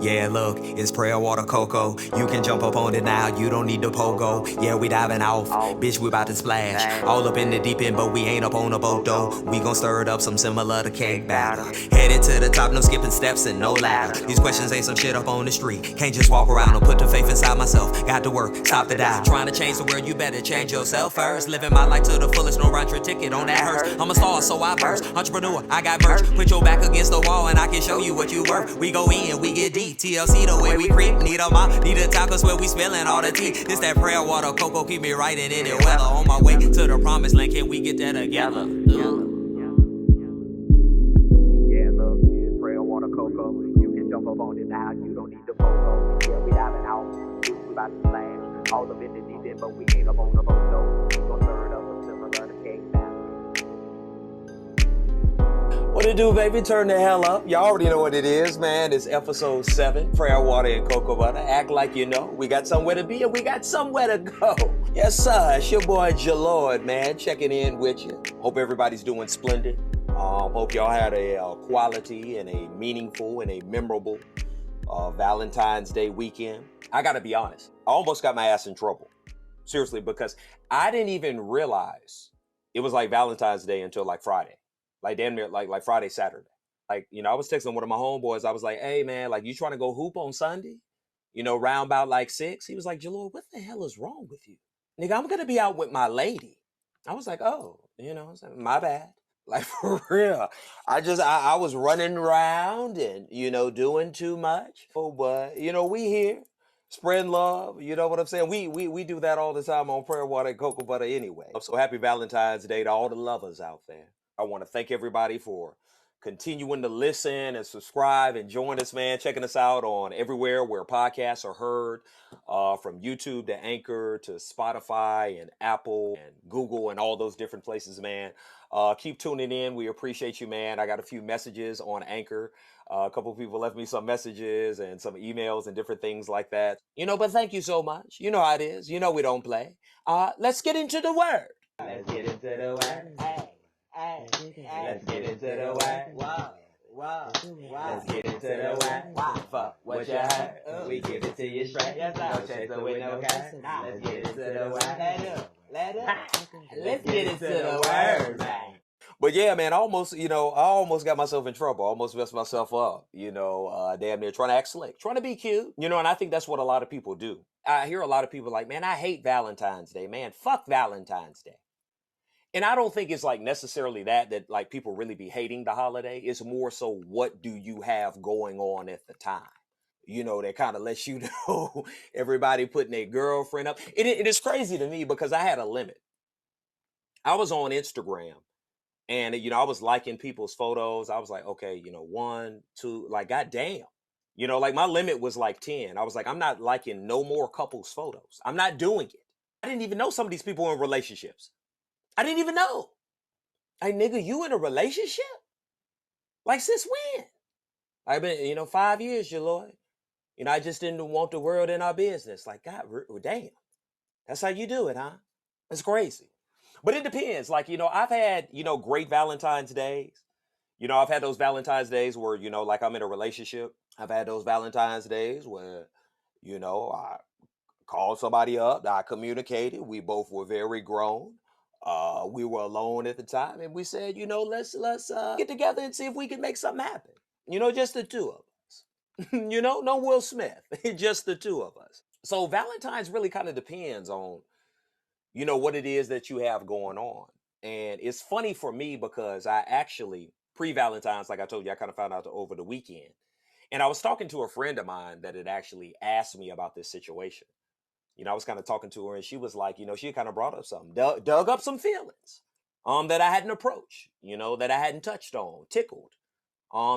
Yeah, look, it's prayer, water, cocoa. You can jump up on it now, you don't need the pogo. Yeah, we diving off, bitch, we about to splash. All up in the deep end, but we ain't up on a boat though. We gon' stir it up some similar to cake batter. Headed to the top, no skipping steps and no ladder. These questions ain't some shit up on the street. Can't just walk around and put the faith inside myself. Got to work, stop the doubt. Trying to change the world, you better change yourself first. Living my life to the fullest, no round trip ticket on that hearse. I'm a star, so I burst. Entrepreneur, I got merch. Put your back against the wall and I can show you what you worth. We go in, we get deep. TLC the way we creep. Need a mop, need a top, cause where we spilling all the tea. This that prayer water, cocoa, keep me right in it weather. On my way to the promised land, can we get that together? Yeah, look, it's prayer water, cocoa. You can jump up on it now, you don't need the photo. Yeah, we diving out, we about to splash. All up in the deep end, but we ain't up on the boat though. We gon' stir it up some similar to cake batter. What it do, baby? Turn the hell up. Y'all already know what it is, man. It's episode 7, prayer, water, and cocoa butter. Act like you know. We got somewhere to be and we got somewhere to go. Yes, sir. It's your boy, Jalord, man. Checking in with you. Hope everybody's doing splendid. Hope y'all had a quality and a meaningful and a memorable Valentine's Day weekend. I gotta be honest. I almost got my ass in trouble. Seriously, because I didn't even realize it was like Valentine's Day until like Friday. Like damn near like Friday, Saturday. Like, I was texting one of my homeboys. I was like, hey man, like you trying to go hoop on Sunday? Round about like 6. He was like, Jalord, what the hell is wrong with you? Nigga, I'm gonna be out with my lady. I was like, oh, I was like, my bad. Like for real. I was running around and, doing too much. Oh, but we here. Spreading love, you know what I'm saying? We do that all the time on Prayer, Water, and Cocoa Butter anyway. So happy Valentine's Day to all the lovers out there. I want to thank everybody for continuing to listen and subscribe and join us, man. Checking us out on everywhere where podcasts are heard, from YouTube to Anchor to Spotify and Apple and Google and all those different places, man. Keep tuning in. We appreciate you, man. I got a few messages on Anchor. A couple of people left me some messages and some emails and different things like that. But thank you so much. You know how it is. We don't play. Let's get into the word. Let's get into the word. Let's get into the word. Wow. Let's get into the word. Fuck what you heard. We give it to you straight. No chaser with no curse. Let's get into the word. Let's get into the word, man. But yeah, man, I almost got myself in trouble. I almost messed myself up, damn near trying to act slick, trying to be cute, and I think that's what a lot of people do. I hear a lot of people like, man, I hate Valentine's Day, man, fuck Valentine's Day. And I don't think it's like necessarily that like people really be hating the holiday. It's more so what do you have going on at the time? That kind of lets you know everybody putting their girlfriend up. It is crazy to me because I had a limit. I was on Instagram and, I was liking people's photos. I was like, okay, 1, 2, like, goddamn. Like my limit was like 10. I was like, I'm not liking no more couples' photos. I'm not doing it. I didn't even know some of these people were in relationships. I didn't even know. Like, nigga, you in a relationship? Like, since when? I've been, 5 years, Jalord. I just didn't want the world in our business. Like, God, damn. That's how you do it, huh? It's crazy. But it depends. Like, I've had, great Valentine's days. I've had those Valentine's days where, like I'm in a relationship. I've had those Valentine's days where, I called somebody up. I communicated. We both were very grown. We were alone at the time, and we said, let's get together and see if we can make something happen. Just the two of us. No Will Smith, just the two of us. So Valentine's really kind of depends on, what it is that you have going on. And it's funny for me because I actually, pre-Valentine's, like I told you, I kind of found out over the weekend. And I was talking to a friend of mine that had actually asked me about this situation. I was kind of talking to her and she was like, she kind of brought up something, dug up some feelings that I hadn't approached, that I hadn't touched on, tickled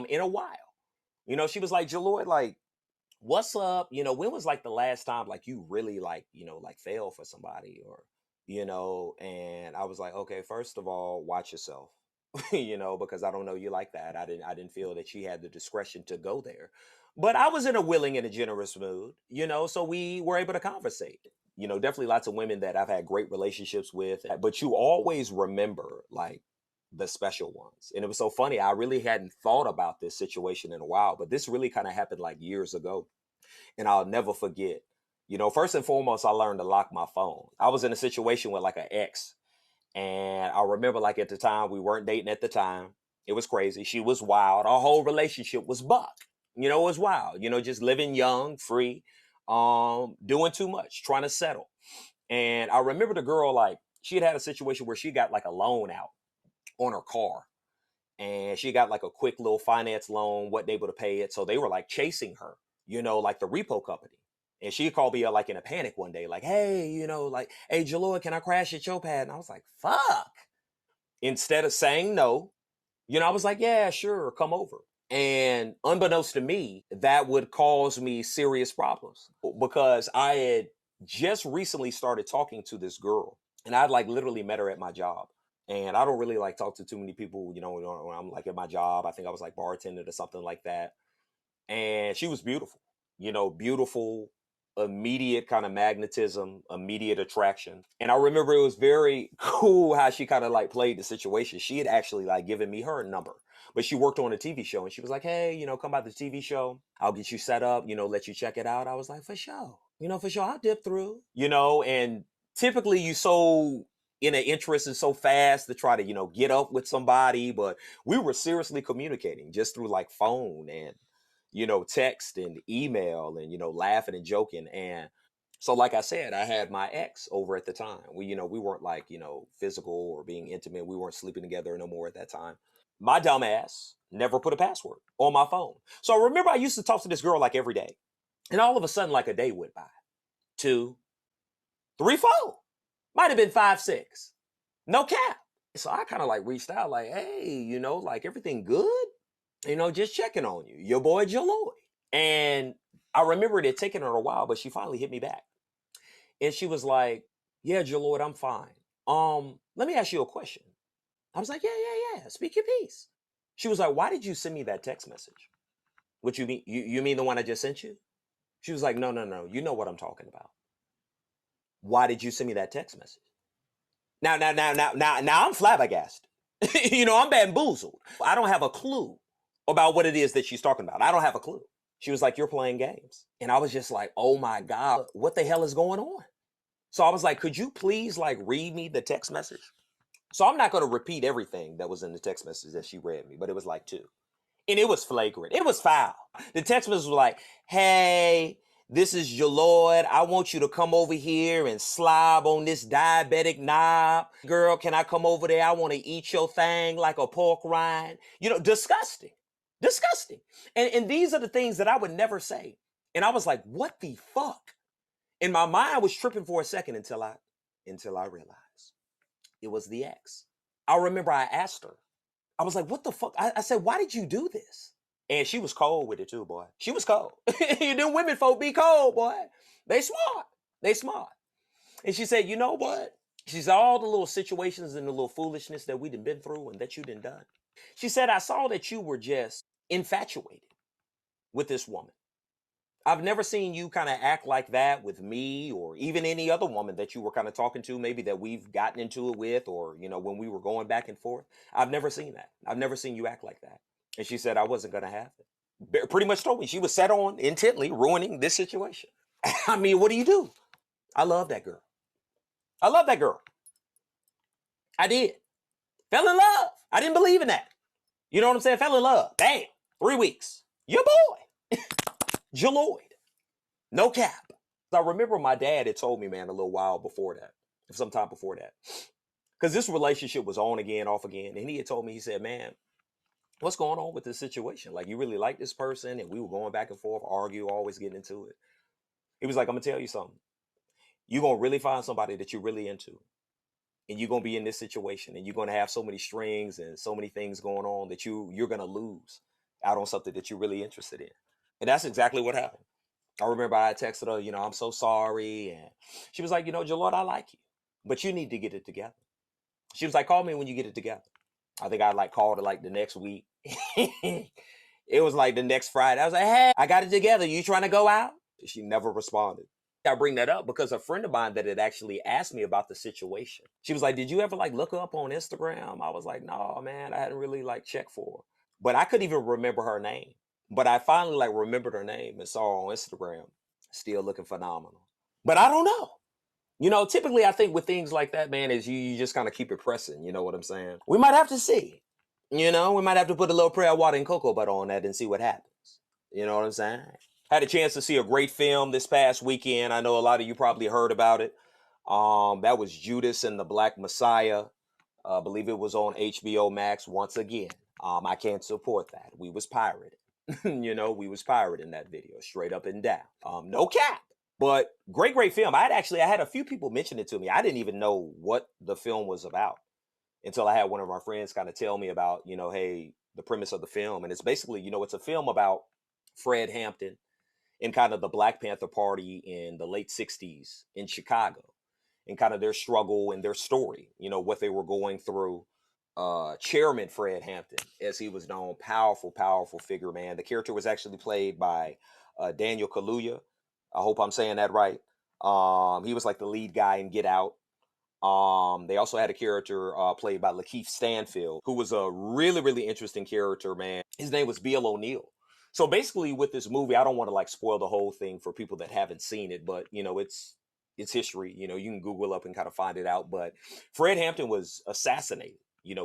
in a while. She was like, Jalord, like, what's up? When was like the last time like you really like, like fell for somebody or, and I was like, okay, first of all, watch yourself, because I don't know you like that. I didn't feel that she had the discretion to go there. But I was in a willing and a generous mood, so we were able to conversate. Definitely lots of women that I've had great relationships with. But you always remember, like, the special ones. And it was so funny. I really hadn't thought about this situation in a while, but this really kind of happened like years ago. And I'll never forget. First and foremost, I learned to lock my phone. I was in a situation with like an ex. And I remember like at the time, we weren't dating at the time. It was crazy. She was wild. Our whole relationship was buck. It was wild. Just living young, free, doing too much, trying to settle. And I remember the girl, like, she had a situation where she got like a loan out on her car. And she got like a quick little finance loan, wasn't able to pay it. So they were like chasing her, like the repo company. And she called me like in a panic one day, like, hey, like, hey, Jaloi, can I crash at your pad? And I was like, fuck. Instead of saying no, I was like, yeah, sure, come over. And unbeknownst to me, that would cause me serious problems because I had just recently started talking to this girl, and I'd like literally met her at my job. And I don't really like talk to too many people, when I'm like at my job. I think I was like bartending or something like that. And she was beautiful, beautiful, immediate kind of magnetism, immediate attraction. And I remember it was very cool how she kind of like played the situation. She had actually like given me her number, but she worked on a TV show, and she was like, hey, come by the TV show. I'll get you set up, let you check it out. I was like, for sure, for sure. I'll dip through, and typically you so in an interest and so fast to try to, get up with somebody. But we were seriously communicating just through like phone and, text and email and, laughing and joking. And so, like I said, I had my ex over at the time. We weren't like, physical or being intimate. We weren't sleeping together no more at that time. My dumb ass never put a password on my phone. So I remember I used to talk to this girl like every day. And all of a sudden, like a day went by. 2, 3, 4. Might have been 5, 6. No cap. So I kind of like reached out like, hey, like everything good? Just checking on you. Your boy Jaloi. And I remember it had taken her a while, but she finally hit me back. And she was like, yeah, Jaloi, I'm fine. Let me ask you a question. I was like, yeah. Speak your piece. She was like, why did you send me that text message? What you mean? You mean the one I just sent you? She was like, no. You know what I'm talking about. Why did you send me that text message? Now I'm flabbergasted. I'm bamboozled. I don't have a clue about what it is that she's talking about. I don't have a clue. She was like, you're playing games. And I was just like, oh my God, what the hell is going on? So I was like, could you please like read me the text message? So I'm not going to repeat everything that was in the text message that she read me, but it was like 2. And it was flagrant. It was foul. The text message was like, hey, this is Jaloi. I want you to come over here and slob on this diabetic knob. Girl, can I come over there? I want to eat your thing like a pork rind. Disgusting. Disgusting. And these are the things that I would never say. And I was like, what the fuck? And my mind was tripping for a second until I realized it was the ex. I remember I asked her. I was like, what the fuck? I said, why did you do this? And she was cold with it too, boy. She was cold. Them women folk be cold, boy. They smart. They smart. And she said, you know what? She said, all the little situations and the little foolishness that we done been through and that you done done. She said, I saw that you were just infatuated with this woman. I've never seen you kind of act like that with me or even any other woman that you were kind of talking to, maybe that we've gotten into it with, or, when we were going back and forth. I've never seen that. I've never seen you act like that. And she said, I wasn't going to have it. Pretty much told me she was set on intently ruining this situation. I mean, what do you do? I love that girl. I love that girl. I did. Fell in love. I didn't believe in that. You know what I'm saying? Fell in love. Bam. 3 weeks. Your boy. Jaloi. No cap. I remember my dad had told me, man, a little while before that, sometime before that, because this relationship was on again, off again. And he had told me, he said, man, what's going on with this situation? Like, you really like this person, and we were going back and forth, argue, always getting into it. He was like, I'm going to tell you something. You're going to really find somebody that you're really into, and you're going to be in this situation, and you're going to have so many strings and so many things going on that you're going to lose out on something that you're really interested in. And that's exactly what happened. I remember I texted her, I'm so sorry. And she was like, Jaloi, I like you, but you need to get it together. She was like, call me when you get it together. I think I like called her like the next week. It was like the next Friday. I was like, hey, I got it together. You trying to go out? She never responded. I bring that up because a friend of mine that had actually asked me about the situation. She was like, "Did you ever like look her up on Instagram?" I was like, "No, man, I hadn't really like checked for her." But I couldn't even remember her name. But I finally like remembered her name and saw her on Instagram. Still looking phenomenal. But I don't know. Typically I think with things like that, man, is you just kind of keep it pressing. You know what I'm saying? We might have to see. We might have to put a little prayer, water, and cocoa butter on that and see what happens. You know what I'm saying? Had a chance to see a great film this past weekend. I know a lot of you probably heard about it. That was Judas and the Black Messiah. I believe it was on HBO Max once again. I can't support that. We was pirated. We was pirating that video straight up and down. No cap. But great film. I had a few people mention it to me. I didn't even know what the film was about until I had one of my friends kind of tell me about, hey, the premise of the film. And it's basically, it's a film about Fred Hampton and kind of the Black Panther Party in the late 60s in Chicago and kind of their struggle and their story, what they were going through. Chairman Fred Hampton, as he was known, powerful figure, man. The character was actually played by Daniel Kaluuya. I hope I'm saying that right. He was like the lead guy in Get Out. They also had a character played by Lakeith Stanfield, who was a really interesting character, man. His name was Bill O'Neill. So basically with this movie, I don't want to like spoil the whole thing for people that haven't seen it, but it's history. You can Google up and kind of find it out. But Fred Hampton was assassinated,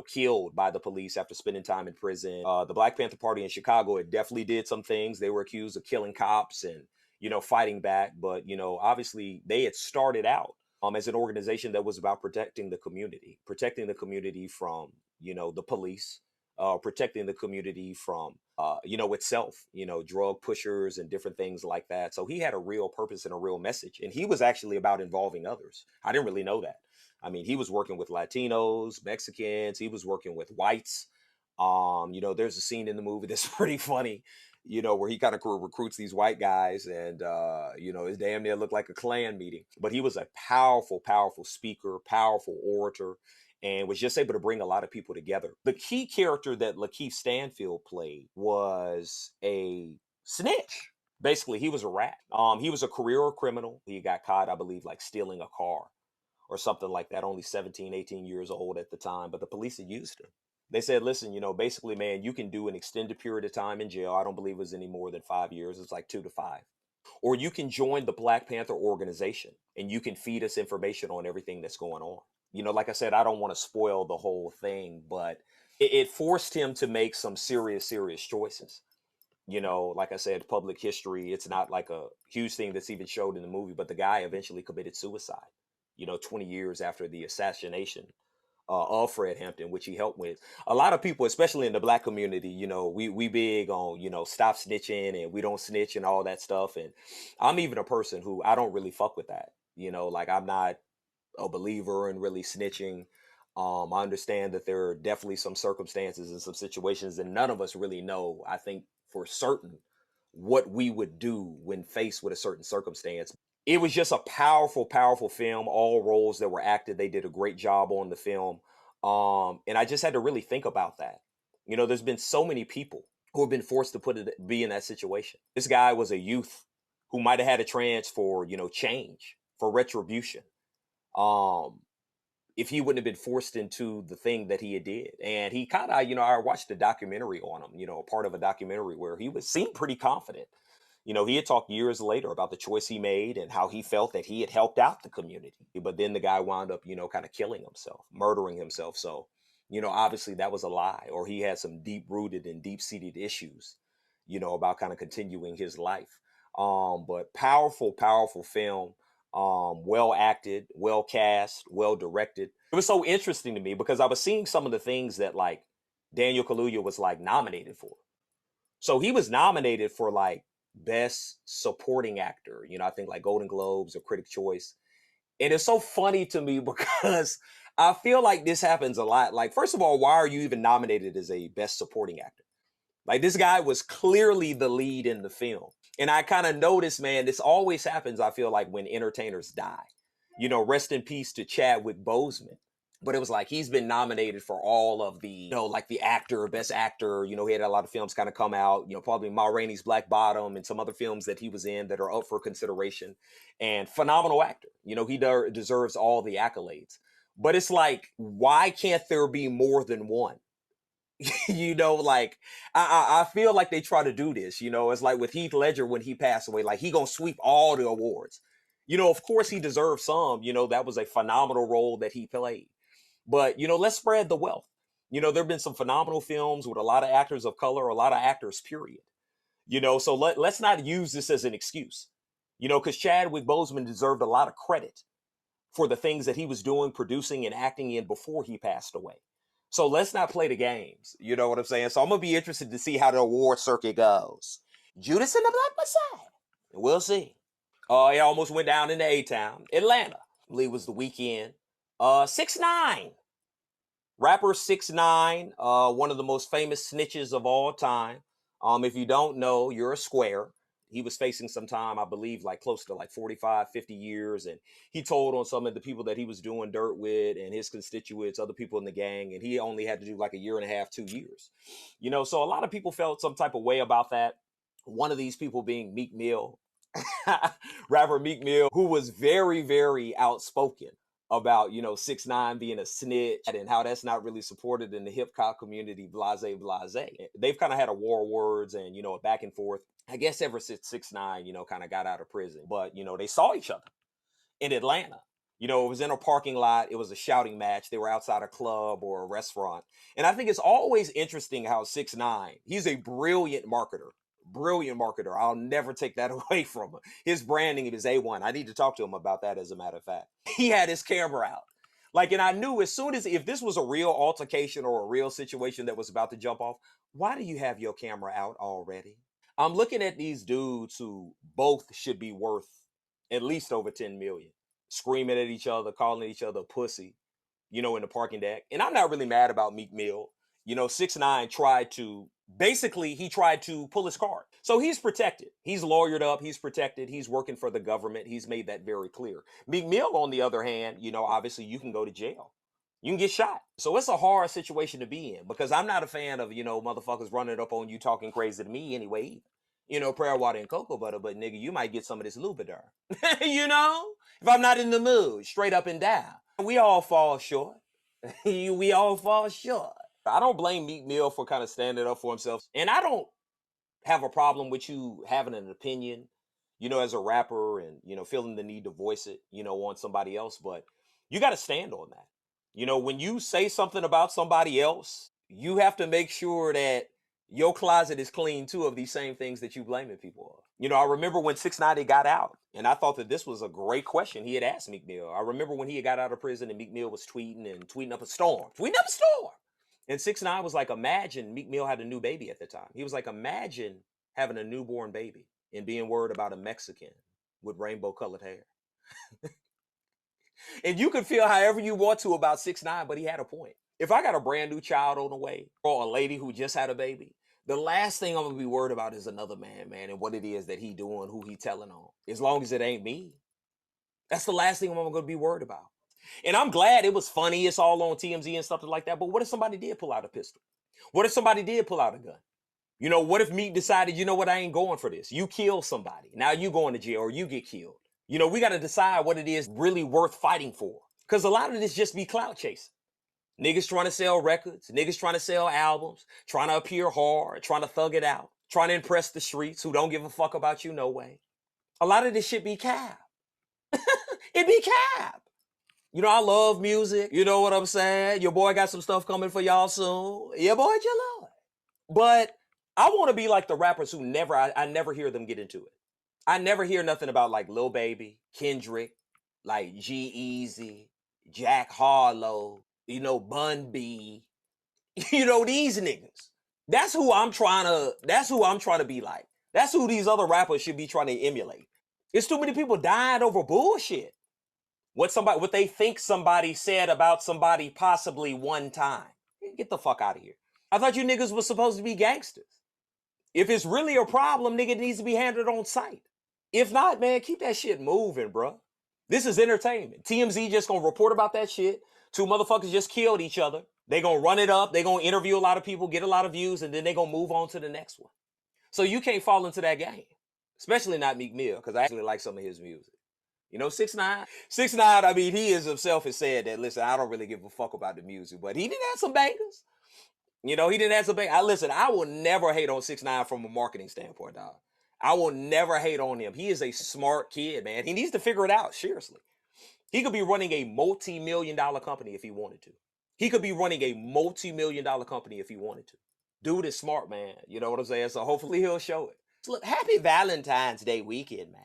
killed by the police after spending time in prison. The Black Panther Party in Chicago, it definitely did some things. They were accused of killing cops and, fighting back. But, obviously they had started out as an organization that was about protecting the community from, the police, protecting the community from, itself, drug pushers and different things like that. So he had a real purpose and a real message. And he was actually about involving others. I didn't really know that. I mean, he was working with Latinos, Mexicans, he was working with whites. There's a scene in the movie that's pretty funny, where he kind of recruits these white guys and, it's damn near looked like a Klan meeting. But he was a powerful speaker, powerful orator, and was just able to bring a lot of people together. The key character that Lakeith Stanfield played was a snitch. Basically, he was a rat. He was a career criminal. He got caught, I believe, like stealing a car or something like that, only 17, 18 years old at the time, but the police had used him. They said, listen, basically, man, you can do an extended period of time in jail. I don't believe it was any more than 5 years. It's like 2 to 5. Or you can join the Black Panther organization and you can feed us information on everything that's going on. Like I said, I don't want to spoil the whole thing, but it forced him to make some serious choices. Like I said, public history, it's not like a huge thing that's even showed in the movie, but the guy eventually committed suicide, 20 years after the assassination of Fred Hampton, which he helped with. A lot of people, especially in the Black community, we big on, stop snitching and we don't snitch and all that stuff. And I'm even a person who I don't really fuck with that. Like I'm not a believer in really snitching. I understand that there are definitely some circumstances and some situations that none of us really know, I think, for certain what we would do when faced with a certain circumstance. It was just a powerful film. All roles that were acted, they did a great job on the film. And I just had to really think about that. There's been so many people who have been forced to be in that situation. This guy was a youth who might have had a chance for, change, for retribution. If he wouldn't have been forced into the thing that he did. And he kind of, I watched a documentary on him, part of a documentary where he seemed pretty confident. He had talked years later about the choice he made and how he felt that he had helped out the community. But then the guy wound up, kind of killing himself, murdering himself. So, obviously that was a lie, or he had some deep rooted and deep seated issues, about kind of continuing his life. But powerful film. Well acted, well cast, well directed. It was so interesting to me because I was seeing some of the things that like Daniel Kaluuya was like nominated for. So he was nominated for like best supporting actor, I think like Golden Globes or Critic Choice. And it's so funny to me because I feel like this happens a lot. Like, first of all, why are you even nominated as a best supporting actor? Like, this guy was clearly the lead in the film. And I kind of noticed, man, this always happens, I feel like, when entertainers die. Rest in peace to Chadwick Boseman. But it was like he's been nominated for all of the, like the actor, best actor. He had a lot of films kind of come out, probably Ma Rainey's Black Bottom and some other films that he was in that are up for consideration. And phenomenal actor. He deserves all the accolades. But it's like, why can't there be more than one? Like I feel like they try to do this. It's like with Heath Ledger when he passed away, like he gonna sweep all the awards. Of course he deserves some. That was a phenomenal role that he played. But let's spread the wealth. There've been some phenomenal films with a lot of actors of color, a lot of actors, period. So let's not use this as an excuse. Because Chadwick Boseman deserved a lot of credit for the things that he was doing, producing, and acting in before he passed away. So let's not play the games. You know what I'm saying? So I'm going to be interested to see how the award circuit goes. Judas and the Black Messiah. We'll see. It almost went down in the A-Town. Atlanta, I believe was the weekend. 6ix9ine. Rapper 6ix9ine, one of the most famous snitches of all time. If you don't know, you're a square. He was facing some time, I believe, like close to like 45, 50 years. And he told on some of the people that he was doing dirt with and his constituents, other people in the gang. And he only had to do like a year and a half, 2 years. So a lot of people felt some type of way about that. One of these people being Meek Mill, rapper Meek Mill, who was very, very outspoken about, 6ix9ine being a snitch and how that's not really supported in the hip hop community, blase. They've kind of had a war of words and, a back and forth. I guess ever since 6ix9ine, kind of got out of prison. But, they saw each other in Atlanta. It was in a parking lot. It was a shouting match. They were outside a club or a restaurant. And I think it's always interesting how 6ix9ine, he's a brilliant marketer. I'll never take that away from him. His branding is A1. I need to talk to him about that, as a matter of fact. He had his camera out. And I knew as soon as, if this was a real altercation or a real situation that was about to jump off, why do you have your camera out already? I'm looking at these dudes who both should be worth at least over 10 million, screaming at each other, calling each other pussy, in the parking deck. And I'm not really mad about Meek Mill. 6ix9ine tried to pull his card. So he's protected. He's lawyered up. He's protected. He's working for the government. He's made that very clear. Meek Mill, on the other hand, obviously you can go to jail. You can get shot. So it's a hard situation to be in, because I'm not a fan of, motherfuckers running up on you talking crazy to me anyway. Prayer, water, and cocoa butter, but nigga, you might get some of this Lubidar. If I'm not in the mood, straight up and down. We all fall short. We all fall short. I don't blame Meek Mill for kind of standing up for himself. And I don't have a problem with you having an opinion, as a rapper and, feeling the need to voice it, on somebody else. But you got to stand on that. When you say something about somebody else, you have to make sure that your closet is clean too of these same things that you blaming people of. I remember when 6ix9ine got out, and I thought that this was a great question he had asked Meek Mill. I remember when he got out of prison and Meek Mill was tweeting up a storm. And 6ix9ine was like, imagine, Meek Mill had a new baby at the time. He was like, imagine having a newborn baby and being worried about a Mexican with rainbow colored hair. And you can feel however you want to about 6ix9ine, but he had a point. If I got a brand new child on the way, or a lady who just had a baby, the last thing I'm going to be worried about is another man, and what it is that he doing, who he telling on. As long as it ain't me. That's the last thing I'm going to be worried about. And I'm glad it was funny. It's all on TMZ and stuff like that. But what if somebody did pull out a pistol? What if somebody did pull out a gun? What if Meek decided, I ain't going for this. You kill somebody. Now you going to jail or you get killed. We got to decide what it is really worth fighting for. Because a lot of this just be clout chasing. Niggas trying to sell records. Niggas trying to sell albums. Trying to appear hard. Trying to thug it out. Trying to impress the streets who don't give a fuck about you no way. A lot of this shit be cap. It be cap. I love music. You know what I'm saying? Your boy got some stuff coming for y'all soon. Your boy, your Lord. But I want to be like the rappers who I never hear them get into it. I never hear nothing about like Lil Baby, Kendrick, like G-Eazy, Jack Harlow, Bun B. These niggas. That's who I'm trying to be like. That's who these other rappers should be trying to emulate. It's too many people dying over bullshit. What they think somebody said about somebody possibly one time. Get the fuck out of here. I thought you niggas was supposed to be gangsters. If it's really a problem, nigga, it needs to be handled on site. If not, man, keep that shit moving, bro. This is entertainment. TMZ just gonna report about that shit, Two motherfuckers just killed each other. They gonna run it up. They gonna interview a lot of people, get a lot of views, and then they gonna move on to the next one. So you can't fall into that game, especially not Meek Mill, because I actually like some of his music. You know, 6ix9ine. 6ix9ine, I mean, he is himself has said that, listen, I don't really give a fuck about the music, but he didn't have some bangers. You know, he didn't have some bangers. Listen, I will never hate on 6ix9ine from a marketing standpoint, dog. I will never hate on him. He is a smart kid, man. He needs to figure it out, seriously. He could be running a multi-million-dollar company if he wanted to. He could be running a multi-million-dollar company if he wanted to. Dude is smart, man. You know what I'm saying? So hopefully he'll show it. So look, happy Valentine's Day weekend, man.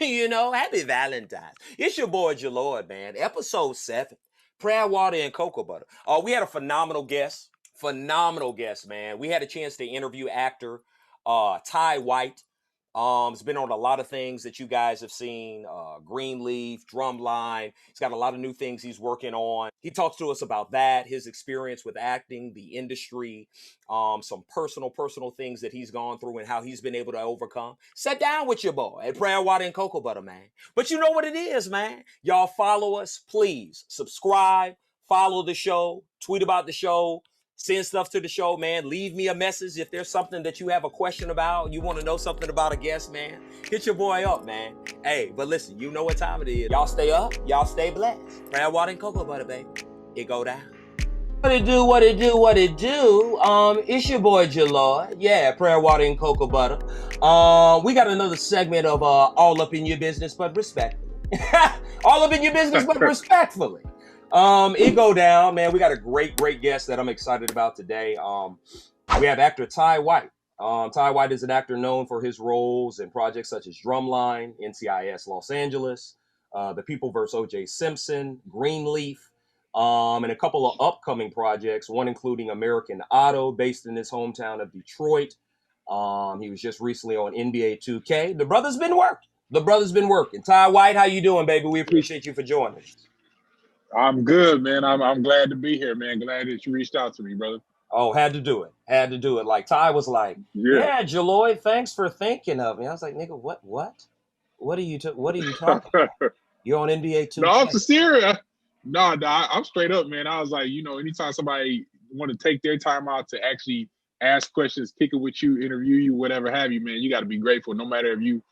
You know, happy Valentine's. It's your boy, Jalord, man. Episode 7, Prayer, Water, and Cocoa Butter. We had a phenomenal guest. Phenomenal guest, man. We had a chance to interview actor Tye White. It's been on a lot of things that you guys have seen, Greenleaf, Drumline. He's got a lot of new things he's working on. He talks to us about that, his experience with acting, the industry, some personal things that he's gone through and how he's been able to overcome. Sit down with your boy at Prayer, Water, and Cocoa Butter, man. But you know what it is, man. Y'all follow us, please. Subscribe, follow the show, tweet about the show. Send stuff to the show, man. Leave me a message if there's something that you have a question about, you want to know something about a guest, man. Hit your boy up, man. Hey, but listen, you know what time it is. Y'all stay up. Y'all stay blessed. Prayer, water, and cocoa butter, baby. It go down. What it do? It's your boy, Jalord. Yeah, Prayer, Water, and Cocoa Butter. We got another segment of All Up in Your Business, but respectfully. All Up in Your Business, but respectfully. It go down, man. We got a great guest that I'm excited about today. We have actor Tye White. Tye White is an actor known for his roles in projects such as Drumline, NCIS Los Angeles, The People vs. O.J. Simpson, Greenleaf, and a couple of upcoming projects, one including American Auto, based in his hometown of Detroit. He was just recently on NBA 2K. The brother's been working. Tye White, how you doing, baby? We appreciate you for joining us. I'm good, man. I'm glad to be here, man. Glad that you reached out to me, brother. Oh, had to do it. Like Tye was like, yeah, Jalord, thanks for thinking of me. I was like, nigga, what? What are you talking about? You're on NBA 2K. No, I'm sincere. No, I'm straight up, man. I was like, you know, anytime somebody want to take their time out to actually ask questions, kick it with you, interview you, whatever have you, man, you got to be grateful. No matter if you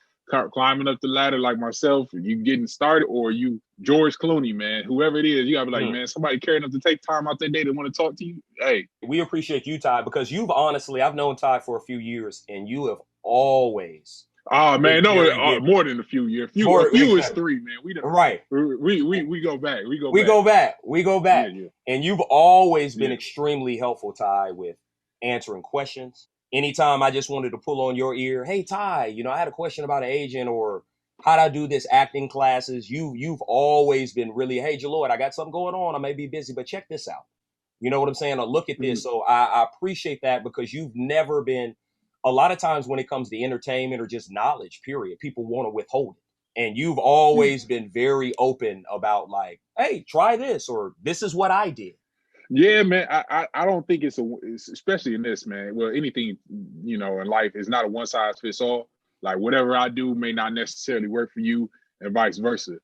climbing up the ladder like myself, or you getting started, or you George Clooney, man, whoever it is, you gotta be like, man, somebody caring enough to take time out their day to want to talk to you. Hey, we appreciate you, Tye, because I've known Tye for a few years, and you have always. Oh man, no, more than a few years. A few is 3, man. We go back. We go back. Yeah. And you've always been extremely helpful, Tye, with answering questions. Anytime I just wanted to pull on your ear, hey Tye, you know, I had a question about an agent, or how'd I do this acting classes? You've always been really, hey Jalord, I got something going on. I may be busy, but check this out. You know what I'm saying? Or look at this. So I appreciate that, because you've never been. A lot of times when it comes to entertainment or just knowledge, period, people want to withhold it. And you've always been very open about like, hey, try this, or this is what I did. Yeah, man. I don't think it's especially in this, man. Well, anything, you know, in life is not a one size fits all. Like whatever I do may not necessarily work for you, and vice versa.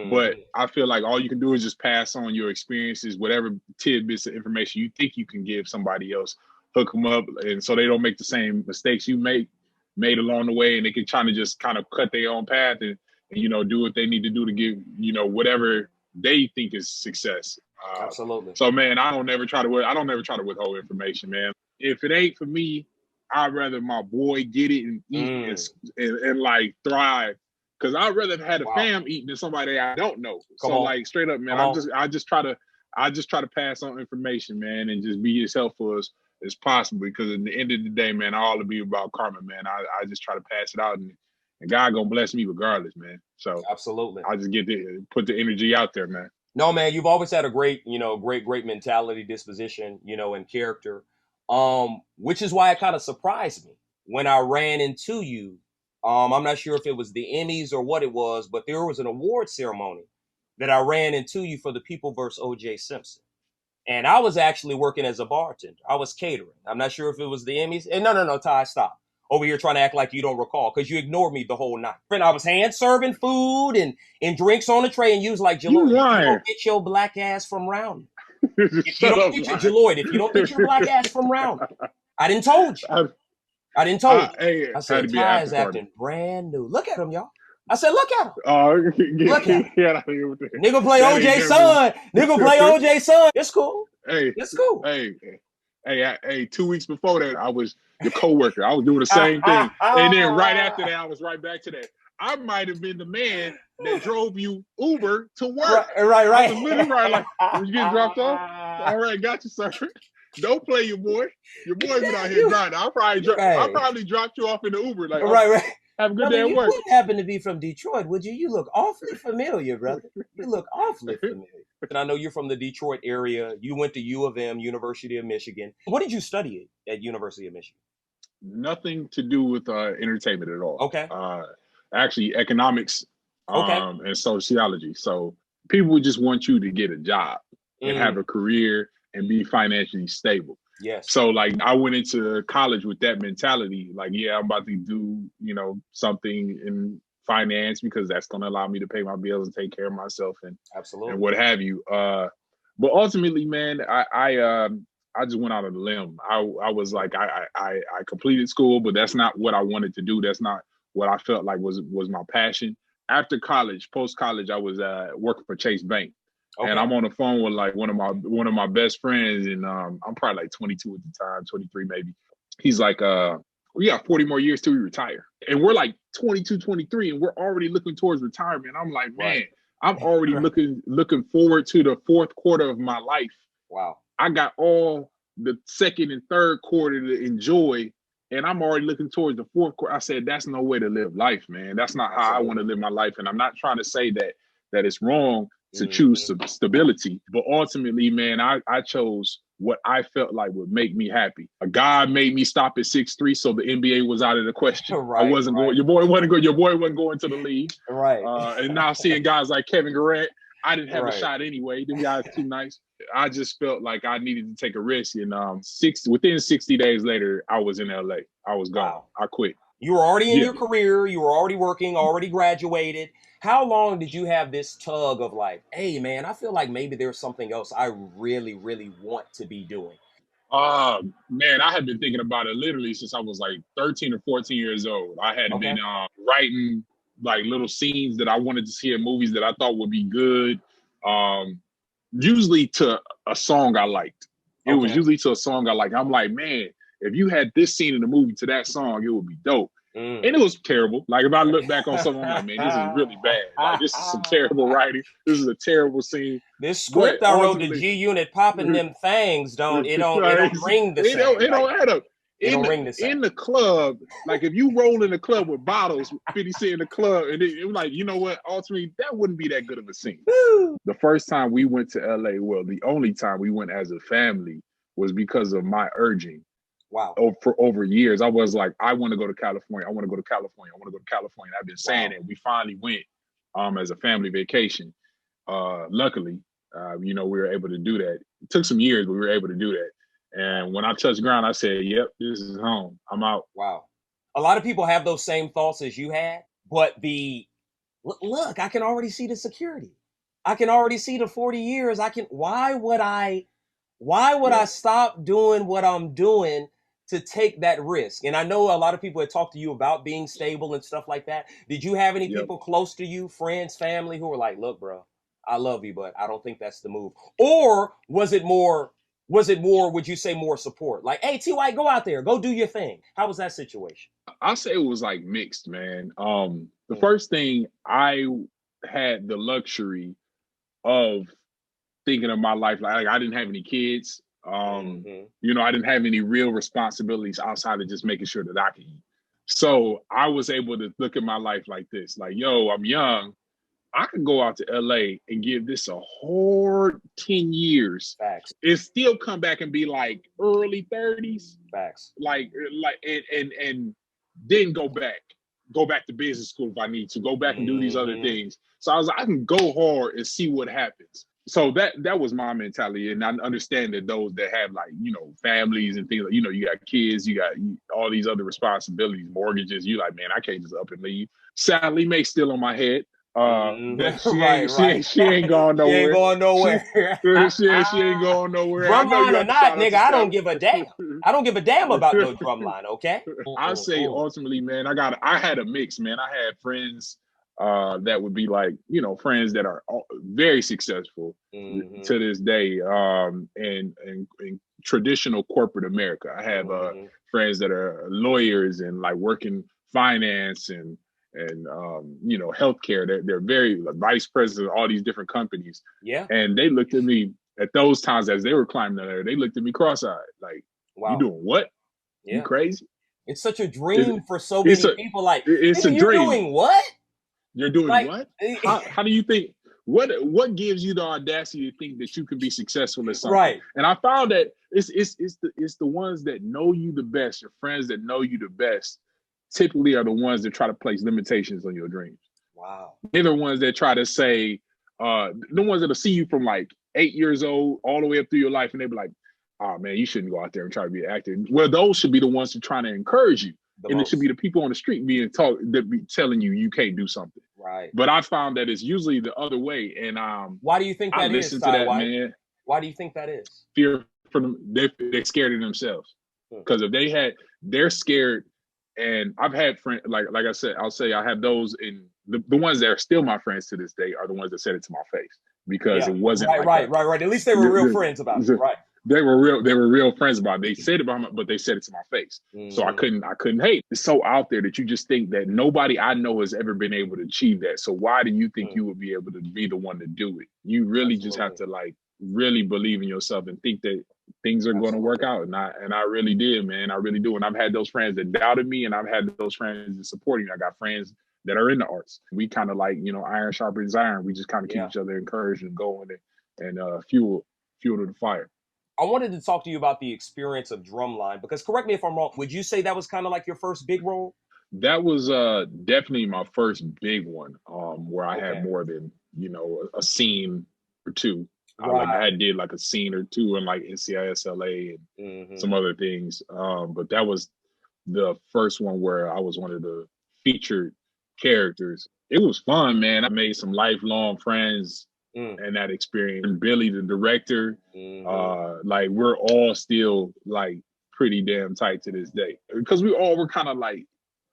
But I feel like all you can do is just pass on your experiences, whatever tidbits of information you think you can give somebody else, hook them up, and so they don't make the same mistakes you made along the way, and they can try to just kind of cut their own path and you know, do what they need to do to give, you know, whatever they think is success. Absolutely. So man, I don't never try to withhold information, man. If it ain't for me, I'd rather my boy get it and eat and like thrive. Cause I'd rather have had a fam eat than somebody I don't know. Like straight up, man, I just try to pass on information, man, and just be as helpful as possible. Because at the end of the day, man, I ought to be about karma, man. I just try to pass it out, and God gonna bless me regardless, man. So absolutely, I just get to put the energy out there, man. No, man, you've always had a great mentality, disposition, you know, and character. Which is why it kind of surprised me when I ran into you. I'm not sure if it was the Emmys or what it was, but there was an award ceremony that I ran into you for The People vs. O.J. Simpson. And I was actually working as a bartender. I was catering. I'm not sure if it was the Emmys. And no, Tye, stop. over here trying to act like you don't recall because you ignored me the whole night. And I was hand serving food and drinks on the tray, and you was like, You Jaloid, you lying. don't get your black ass from round. Shut up, Jaloid, if you don't get your black ass from round, I didn't told you. I didn't told you. Hey, I said, Tye is acting brand new. Look at him, y'all. I said, look at him. Look at him. Nigga play OJ son. Nigga play OJ son. It's cool. Hey, it's cool. Hey, 2 weeks before that, I was your coworker. I was doing the same thing. And then right after that, I was right back to that. I might have been the man that drove you Uber to work. Right. I was literally right, like, when you get dropped off, all right, got you, sir. Don't play your boy. Your boy's been out here driving. I probably dropped you off in the Uber. Like, right. Have a good day at work. You wouldn't happen to be from Detroit, would you? You look awfully familiar, brother. You look awfully familiar. And I know you're from the Detroit area. You went to U of M, University of Michigan. What did you study at University of Michigan? Nothing to do with entertainment at all. Okay. Actually, economics and sociology. So people just want you to get a job and have a career and be financially stable. Yes. So like I went into college with that mentality, like, yeah, I'm about to do, something in finance because that's going to allow me to pay my bills and take care of myself and absolutely and what have you. But ultimately, man, I just went out on a limb. I was like, I completed school, but that's not what I wanted to do. That's not what I felt like was my passion. After college, post-college, I was working for Chase Bank. Okay. And I'm on the phone with like one of my best friends, and I'm probably like 22 at the time, 23 maybe. He's like, we got 40 more years till we retire. And we're like 22, 23, and we're already looking towards retirement. I'm like, man, I'm already looking forward to the fourth quarter of my life. Wow. I got all the second and third quarter to enjoy, and I'm already looking towards the fourth quarter. I said, that's no way to live life, man. That's not how I want to live my life. And I'm not trying to say that it's wrong to choose stability. But ultimately, man, I chose what I felt like would make me happy. God made me stop at 6'3", so the NBA was out of the question. I wasn't going. Your boy wasn't going to the league. Right. And now seeing guys like Kevin Durant, I didn't have a shot anyway. Them guys too nice. I just felt like I needed to take a risk. And within 60 days later, I was in LA. I was gone. Wow. I quit. You were already in your career. You were already working, already graduated. How long did you have this tug of like, hey, man, I feel like maybe there's something else I really, really want to be doing? Man, I had been thinking about it literally since I was like 13 or 14 years old. I had been writing like little scenes that I wanted to see in movies that I thought would be good. Usually to a song I liked. It was usually to a song I liked. I'm like, man, if you had this scene in the movie to that song, it would be dope. And it was terrible. Like if I look back on something, I'm like, man, this is really bad. Like this is some terrible writing. This is a terrible scene. This script I wrote, the G Unit popping them things, don't ring the same. It don't add up. In the club, like if you roll in the club with bottles, 50 Cent in the club, and it was like, you know what? Ultimately, that wouldn't be that good of a scene. The first time we went to LA, well, the only time we went as a family was because of my urging. Wow. For over years, I was like, I want to go to California. I want to go to California. I want to go to California. I've been saying it. We finally went as a family vacation. Luckily, we were able to do that. It took some years, but we were able to do that. And when I touched ground, I said, yep, this is home. I'm out. Wow. A lot of people have those same thoughts as you had, but look, I can already see the security. I can already see the 40 years. Why would I stop doing what I'm doing to take that risk? And I know a lot of people had talked to you about being stable and stuff like that. Did you have any people close to you, friends, family, who were like, look, bro, I love you, but I don't think that's the move? Or was it more, would you say more support? Like, hey, Tye White, go out there, go do your thing. How was that situation? I'll say it was like mixed, man. The first thing, I had the luxury of thinking of my life. Like I didn't have any kids. I didn't have any real responsibilities outside of just making sure that I could eat. So I was able to look at my life like this, like, yo, I'm young. I could go out to LA and give this a hard 10 years. Facts. And still come back and be like early 30s. Facts. And then go back to business school if I need to, go back and do these other things. So I was like, I can go hard and see what happens. So that was my mentality, and I understand that those that have like families and things, like, you got kids, you got all these other responsibilities, mortgages. You like, man, I can't just up and leave. Sadly, Make's still on my head. That she ain't going nowhere. She ain't going nowhere. she ain't going nowhere. Drumline or not, nigga, I don't give a damn. I don't give a damn about no drumline. Okay. I say ultimately, man, I had a mix, man. I had friends that would be like, friends that are very successful to this day, and traditional corporate America. I have friends that are lawyers and like working finance and healthcare. They're very like, vice president of all these different companies. Yeah. And they looked at me at those times as they were climbing the ladder. They looked at me cross-eyed, like, wow. You doing what? Yeah. You crazy? It's such a dream for so many people. Like, it's a dream. You're doing what? You're doing what? How do you think? What gives you the audacity to think that you can be successful at something? Right. And I found that it's the ones that know you the best, your friends that know you the best, typically are the ones that try to place limitations on your dreams. Wow. They're the ones that try to say, the ones that'll see you from like 8 years old all the way up through your life, and they be like, "Oh man, you shouldn't go out there and try to be an actor." Well, those should be the ones who trying to encourage you. It should be the people on the street that be telling you can't do something. Right. But I found that it's usually the other way. And why do you think that is? Listen to that, White, man. Why do you think that is? Fear for them. They're scared of themselves. Because if they're scared. And I've had friends, like I said, I'll say I have those in the ones that are still my friends to this day are the ones that said it to my face, because it wasn't right. At least they were real friends about it. Right. They were real friends about it. They said it about me, but they said it to my face. So I couldn't hate. It's so out there that you just think that nobody I know has ever been able to achieve that. So why do you think you would be able to be the one to do it? You really just have to like really believe in yourself and think that things are going to work out. And I really did, man. I really do. And I've had those friends that doubted me, and I've had those friends that supported me. I got friends that are in the arts. We kind of like, iron sharpens iron. We just kind of keep each other encouraged and going and fuel to the fire. I wanted to talk to you about the experience of Drumline, because correct me if I'm wrong, would you say that was kind of like your first big role? That was definitely my first big one, where I had more than, a scene or two. Right. I did like a scene or two in like NCIS LA and some other things. But that was the first one where I was one of the featured characters. It was fun, man. I made some lifelong friends in that experience. And Billy, the director, like we're all still like pretty damn tight to this day, because we all were kind of like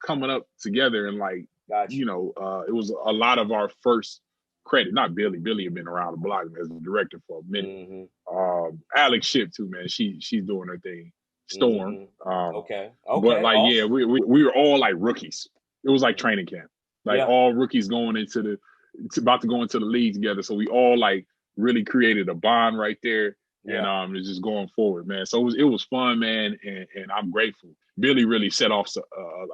coming up together, and like, it was a lot of our first credit. Not Billy. Billy had been around the block as a director for a minute. Alex Ship too, man. She's doing her thing. Storm. Okay. But like, awesome. We were all like rookies. It was like training camp. Like all rookies going into about to go into the league together. So we all like really created a bond right there. And it's just going forward, man. So it was fun, man, and I'm grateful. Billy really set off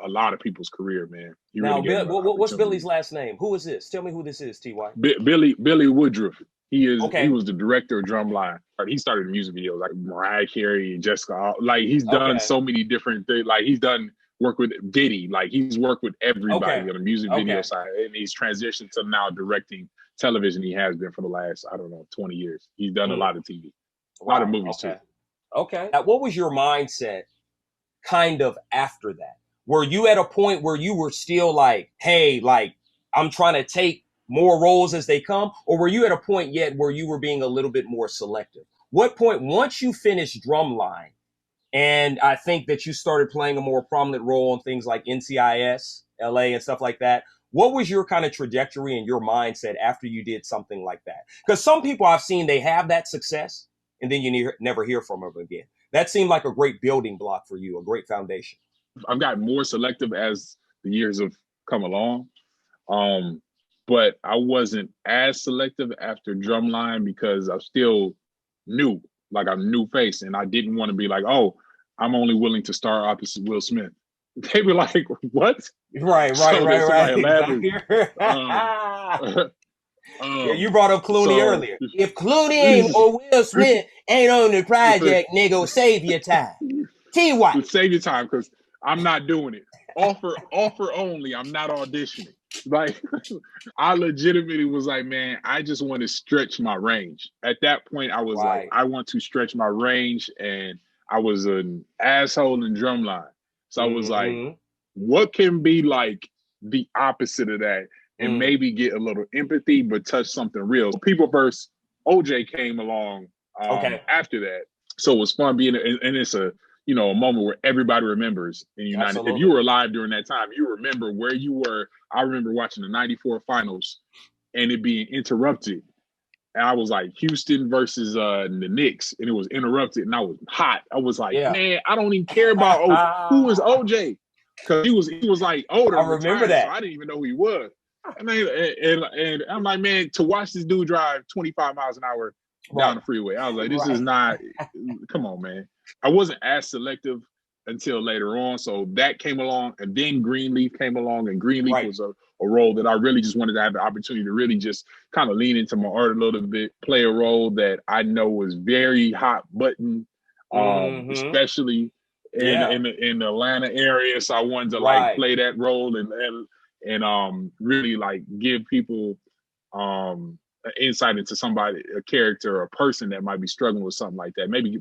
a lot of people's career, man. What's Billy's last name? Who is this? Tell me who this is, T.Y. Billy Woodruff. He was the director of Drumline. He started music videos like Mariah Carey, Jessica. Like he's done so many different things. Like he's done work with Diddy. Like he's worked with everybody on the music video side, and he's transitioned to now directing television. He has been for the last 20 years. He's done a lot of TV. A lot of movies too. Okay. Now, what was your mindset kind of after that? Were you at a point where you were still like, hey, like I'm trying to take more roles as they come? Or were you at a point yet where you were being a little bit more selective? What point, once you finished Drumline, and I think that you started playing a more prominent role in things like NCIS, LA and stuff like that, what was your kind of trajectory and your mindset after you did something like that? Because some people I've seen, they have that success, and then you never hear from them again. That seemed like a great building block for you, a great foundation. I've gotten more selective as the years have come along. But I wasn't as selective after Drumline because I still new, like I'm new face. And I didn't want to be like, oh, I'm only willing to star opposite Will Smith. They were like, what? Right. You brought up Clooney earlier. If Clooney ain't or Will Smith ain't on the project, nigga, save your time. T. White. Save your time, because I'm not doing it. Offer only. I'm not auditioning. Like, I legitimately was like, man, I just want to stretch my range. At that point, I was like, Right. I want to stretch my range, and I was an asshole in drumline. So I was like, Mm-hmm. what can be like the opposite of that, and Mm. maybe get a little empathy, but touch something real. People versus OJ came along Okay. after that, so it was fun being, and it's a a moment where everybody remembers in the United. If you Absolutely. were alive during that time, you remember where you were. I remember watching the '94 finals and it being interrupted. And I was like Houston versus the Knicks, and it was interrupted, and I was hot. I was like, Yeah. man, I don't even care about who is OJ, because he was like older I and remember retired, so that. I didn't even know who he was. And I'm like, man, to watch this dude drive 25 miles an hour down Right. the freeway, I was like, this is Right. not. Come on, man. I wasn't as selective until later on, so that came along, and then Greenleaf came along, and Greenleaf Right. was a role that I really just wanted to have the opportunity to really just kind of lean into my art a little bit, play a role that I know was very hot button, Mm-hmm. especially Yeah. in the Atlanta area. So I wanted to like Right. play that role and really like give people an insight into somebody, a character, or a person that might be struggling with something like that. Maybe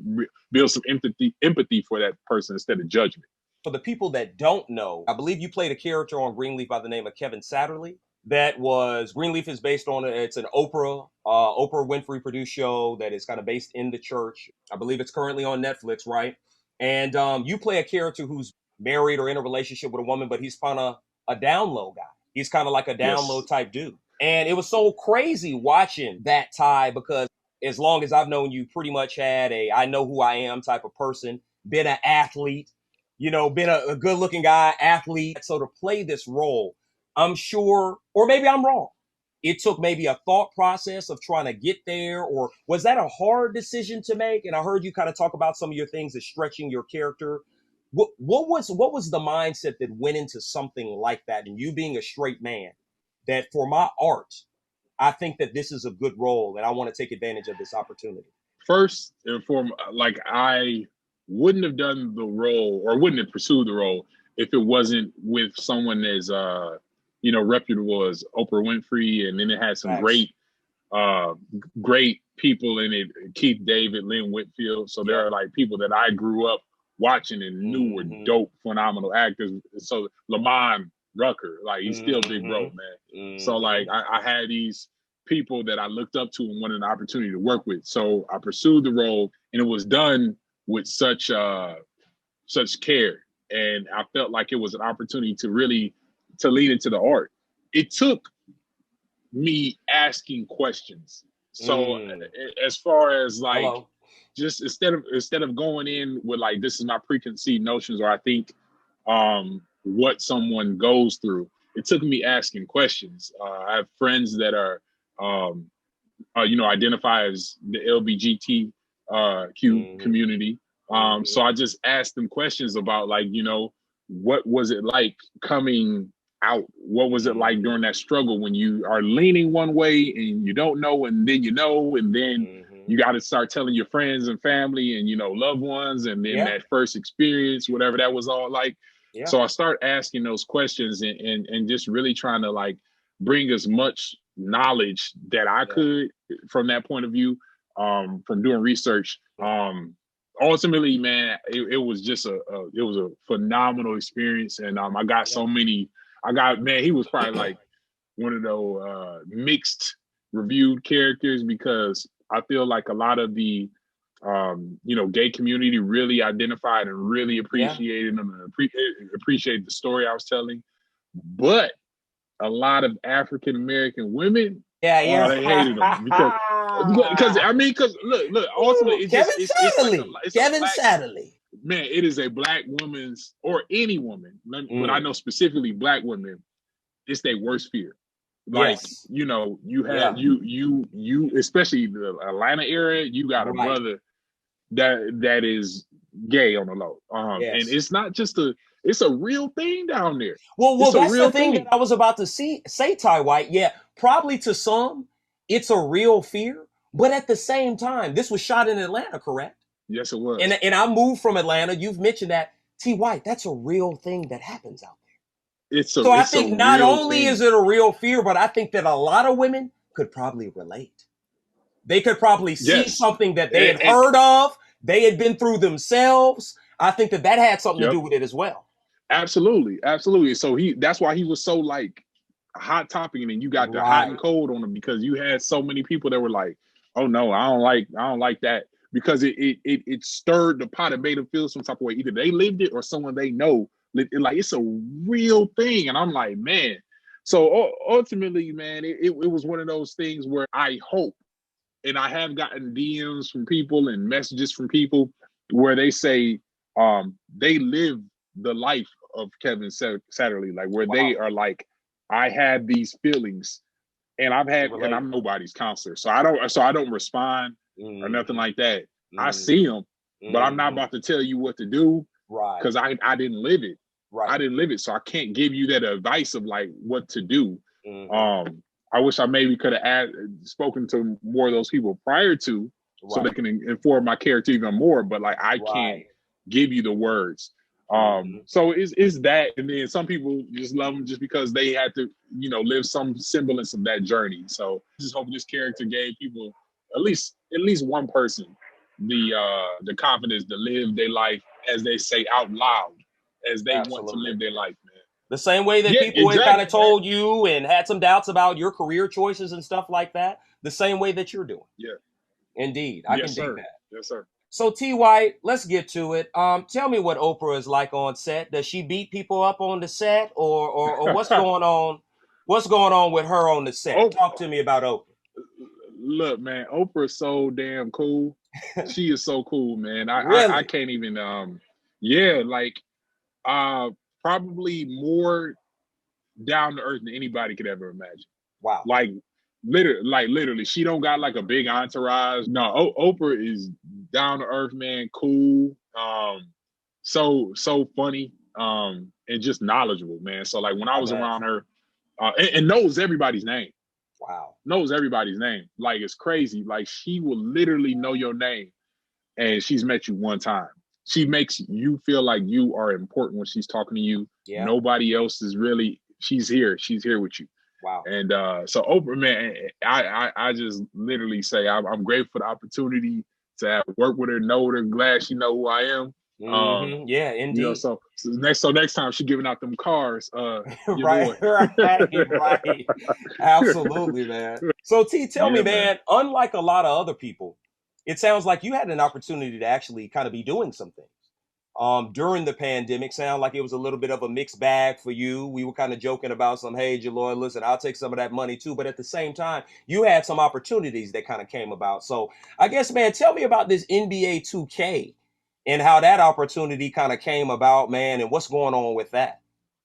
build some empathy for that person instead of judgment. For the people that don't know, I believe you played a character on Greenleaf by the name of Kevin Satterley. That was Greenleaf is based on it's an Oprah Winfrey produced show that is kind of based in the church. I believe it's currently on Netflix, right? And you play a character who's married or in a relationship with a woman, but he's kind of a down low guy. He's kind of like a down low Yes. type dude. And it was so crazy watching that, Tye, because as long as I've known you, pretty much had a I know who I am type of person, been an athlete, been a good looking guy, athlete. So to play this role, I'm sure, or maybe I'm wrong. It took maybe a thought process of trying to get there, or was that a hard decision to make? And I heard you kind of talk about some of your things as stretching your character. What was the mindset that went into something like that? And you being a straight man, that for my art, I think that this is a good role, and I want to take advantage of this opportunity. First and foremost, like I wouldn't have done the role or wouldn't have pursued the role if it wasn't with someone as reputable as Oprah Winfrey, and then it had some Facts. uh great people in it, Keith David, Lynn Whitfield. So there Yep. are like people that I grew up watching and knew were Mm-hmm. dope, phenomenal actors. So Lamont Rucker, like he's still big bro, Mm-hmm. man. So like Mm-hmm. I had these people that I looked up to and wanted an opportunity to work with. So I pursued the role, and it was done with such care. And I felt like it was an opportunity to really to lead into the art. It took me asking questions. So Mm. as far as like Hello. just instead of going in with like this is my preconceived notions, or I think what someone goes through, it took me asking questions. I have friends that are identify as the LBGT Q Mm-hmm. community. Mm-hmm. So I just asked them questions about like, what was it like coming out? What was it like Mm-hmm. during that struggle when you are leaning one way and you don't know, and then and then Mm-hmm. you got to start telling your friends and family and loved ones, and then Yeah. that first experience, whatever that was all like. Yeah. So I start asking those questions and just really trying to like bring as much knowledge that I Yeah. could from that point of view, from doing research. Ultimately, man, it was just it was a phenomenal experience, and I got Yeah. so many. Man, he was probably like one of those mixed reviewed characters, because I feel like a lot of the gay community really identified and really Yeah. appreciated him and appreciated the story I was telling. But a lot of African American women, Yeah. they hated him because Yeah. look, ultimately Ooh, it's Kevin it's like Satterley. it's a Kevin black Satterley. man. It is a black woman's, or any woman, but I Mm. know specifically black women. It's their worst fear. Like Yes. you had Yeah. you especially the Atlanta area. You got a Right. brother that is gay on the low, and Yes. it's not just it's a real thing down there. Well, It's a that's the real thing that thing. I was about to say, Tye White. Yeah, probably to some, it's a real fear, but at the same time, this was shot in Atlanta, correct? Yes, it And was. and I moved from Atlanta. You've mentioned that, T. White. That's a real thing that happens out there. So I it's a think not real only is thing. it a real fear, but I think that a lot of women could probably relate. They could probably see Yes. something that they had And heard of, they had been through themselves. I think that that had something to yep. do with it as well. Absolutely, absolutely. So that's why he was so like a hot topic, and then you got the hot Right. and cold on him because you had so many people that were like, "Oh no, I don't like that," because it stirred the pot and made them feel some type of way. Either they lived it or someone they know lived it. Like it's a real thing, and I'm like, man. So ultimately, man, it was one of those things where I hope, and I have gotten DMs from people and messages from people where they say they live the life of Kevin Satterley, like where they are like, I had these feelings, and and I'm nobody's counselor, so I don't respond or nothing like that. I see them, but I'm not about to tell you what to do because I didn't live it. I didn't live it, so I can't give you that advice of like what to do. I wish I maybe could have spoken to more of those people prior to, so they can inform my character even more. But like, I can't give you the words. So it's that, and then some people just love them just because they had to, live some semblance of that journey. So just hope this character gave people at least one person the confidence to live their life as they say out loud, as they want to live their life, man. The same way that Yeah, people had kind exactly, of told you and had some doubts about your career choices and stuff like that, the same way that you're doing. Yeah. Indeed. I can dig that. Yes, sir. So Tye White, let's get to it. Tell me what Oprah is like on set. Does she beat people up on the set, or what's going on? What's going on with her on the set? Talk to me about Oprah. Look, man, Oprah's so damn cool. She is so cool, man. I Really? can't even yeah, like probably more down to earth than anybody could ever imagine. Wow. Like literally, she don't got like a big entourage. No, Oprah is down to earth, man, cool, so funny, and just knowledgeable, man. So like when I was around her, and knows everybody's name. Wow. Knows everybody's name. Like it's crazy. Like she will literally know your name, and she's met you one time. She makes you feel like you are important when she's talking to you. Yeah. Nobody else is really. She's here. She's here with you. Wow. And so Oprah, man, I just literally say I'm grateful for the opportunity to have worked with her, know her, glad she know who I am. Yeah, indeed. So next time she giving out them cars, right, absolutely, man. So T, tell me, man, unlike a lot of other people, it sounds like you had an opportunity to actually kind of be doing some things during the pandemic. Sound like it was a little bit of a mixed bag for you. We were kind of joking about some, hey, Jaloy, listen, I'll take some of that money too. But at the same time, you had some opportunities that kind of came about. So I guess, man, tell me about this NBA 2K and how that opportunity kind of came about, man, and what's going on with that.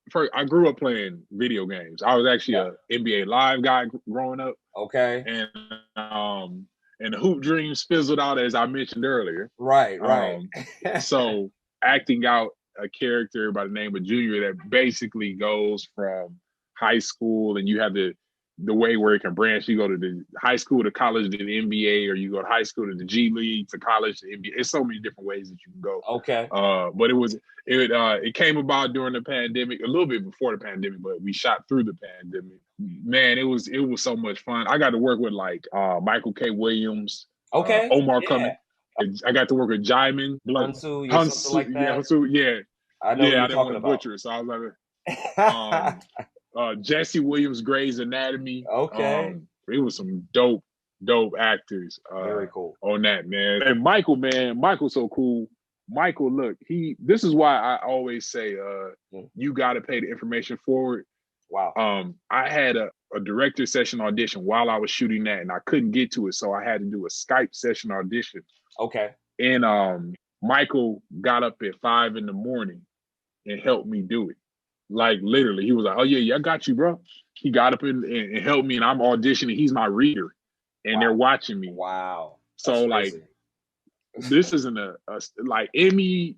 First, I grew up playing video games. I was actually a NBA Live guy growing up. Okay. And the hoop dreams fizzled out, as I mentioned earlier. Right. So acting out a character by the name of Junior that basically goes from high school, and you have the way where it can branch. You go to the high school to college to the NBA, or you go to high school to the G League to college to NBA. It's so many different ways that you can go. Okay. But it came about during the pandemic, a little bit before the pandemic, but we shot through the pandemic. Man, it was so much fun. I got to work with like Michael K. Williams, Omar Cummings. I got to work with Jaimin, Hunsu, something like that. Hunsu, yeah. I know I didn't want to butcher it, so I was like, Jesse Williams, Grey's Anatomy. Okay. It was some dope actors. Very cool. On that, man. And Michael, man, Michael's so cool. Michael, look, this is why I always say, you got to pay the information forward. Wow. I had a director session audition while I was shooting that, and I couldn't get to it, so I had to do a Skype session audition. Okay. And Michael got up at 5 a.m. and helped me do it. Like literally, he was like, "Oh yeah, I got you, bro." He got up and helped me, and I'm auditioning. He's my reader, and they're watching me. Wow. So like, this isn't a like Emmy.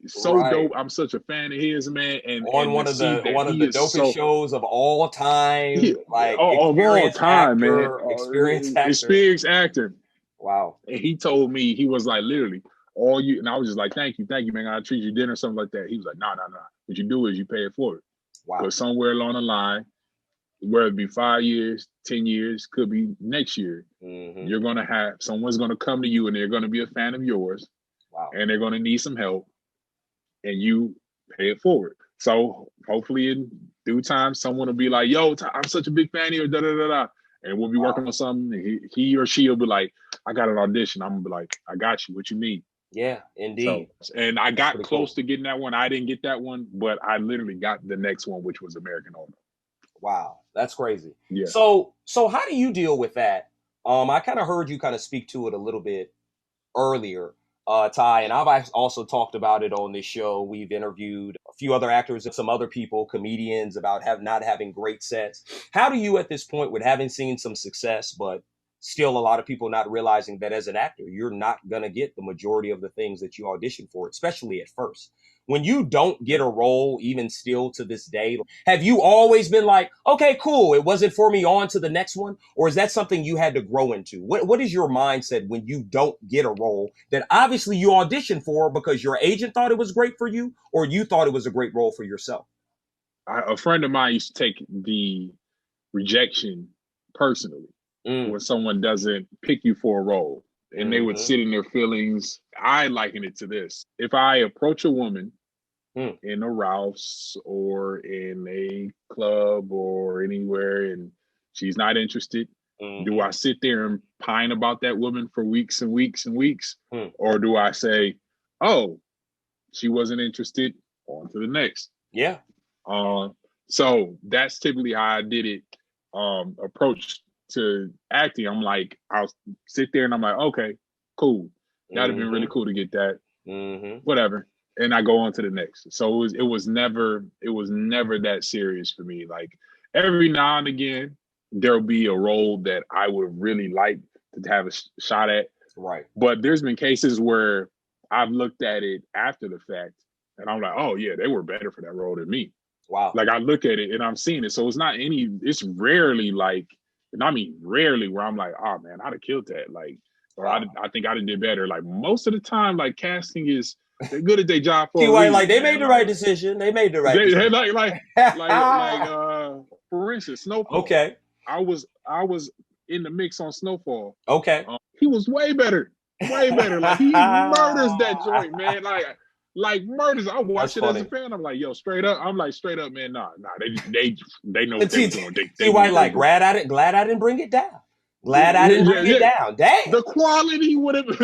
So dope. I'm such a fan of his, man. And on one of the dopest shows of all time, of all time, man. Experienced actor. Wow. And he told me, he was like, literally, all you, and I was just like, thank you, man. I'll treat you dinner, something like that. He was like, no. What you do is you pay it forward. Wow. But somewhere along the line, whether it be 5 years, 10 years, could be next year, you're going to have, someone's going to come to you and they're going to be a fan of yours. Wow. And they're going to need some help, and you pay it forward. So hopefully in due time, someone will be like, yo, I'm such a big fan of you, da, da, da, da. And we'll be working on something. And he or she will be like, I got an audition. I'm going to be like, I got you. What you need? Yeah, indeed. So, and I got close cool to getting that one. I didn't get that one, but I literally got the next one, which was American Idol. Wow, that's crazy. Yeah. So how do you deal with that? I kind of heard you kind of speak to it a little bit earlier, Tye, and I've also talked about it on this show. We've interviewed a few other actors and some other people, comedians, about not having great sets. How do you, at this point, with having seen some success, but still a lot of people not realizing that as an actor, you're not going to get the majority of the things that you audition for, especially at first. When you don't get a role, even still to this day, have you always been like, okay, cool, it wasn't for me, on to the next one? Or is that something you had to grow into? What is your mindset when you don't get a role that obviously you auditioned for because your agent thought it was great for you, or you thought it was a great role for yourself? A friend of mine used to take the rejection personally. When someone doesn't pick you for a role, and they would sit in their feelings. I liken it to this. If I approach a woman in a Ralph's or in a club or anywhere and she's not interested, do I sit there and pine about that woman for weeks and weeks and weeks? Or do I say, oh, she wasn't interested, on to the next? Yeah. So that's typically how I did it. Approach to acting, I'm like, I'll sit there and I'm like, okay, cool. That'd have been really cool to get that. Whatever. And I go on to the next. So it was never that serious for me. Like every now and again, there'll be a role that I would really like to have a shot at. Right. But there's been cases where I've looked at it after the fact and I'm like, oh yeah, they were better for that role than me. Wow. Like I look at it and I'm seeing it. So it's rarely like, and I mean rarely where I'm like, oh man, I'd have killed that. Like, or I think I'd have did better. Like most of the time, like casting is, they're good at their job for Tye a White, reason, like they man. made the right decision. They made the right decision. For instance, Snowfall. Okay. I was in the mix on Snowfall. Okay. He was way better. Way better. Like he murders that joint, man. Like murders. I watch it as a fan. I'm like, yo, straight up, man. Nah. They know what they're doing. Tye White, like, glad I didn't bring it down. Glad I didn't bring it down. Dang. The quality would have been.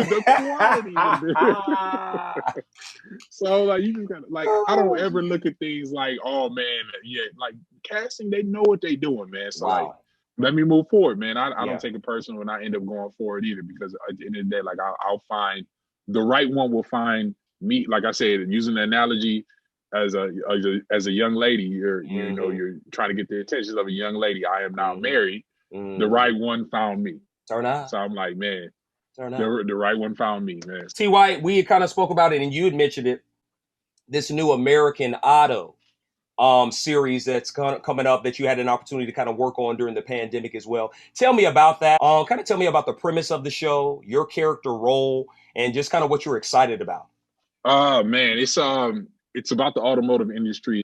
So like you just gotta, like, I don't ever look at things like, oh man, yeah, like casting, they know what they doing, man. So like, let me move forward, man. I don't take it personal when I end up going forward either, because at the end of the day, like I'll find the right one will find me. Like I said, using the analogy as a young lady, you're trying to get the attention of a young lady. I am now married. The right one found me. Turn out. So I'm like, man, the right one found me, man. Tye White, we kind of spoke about it and you had mentioned it. This new American Idol series that's coming up that you had an opportunity to kind of work on during the pandemic as well. Tell me about that. Kind of tell me about the premise of the show, your character role, and just kind of what you're excited about. Man, it's about the automotive industry,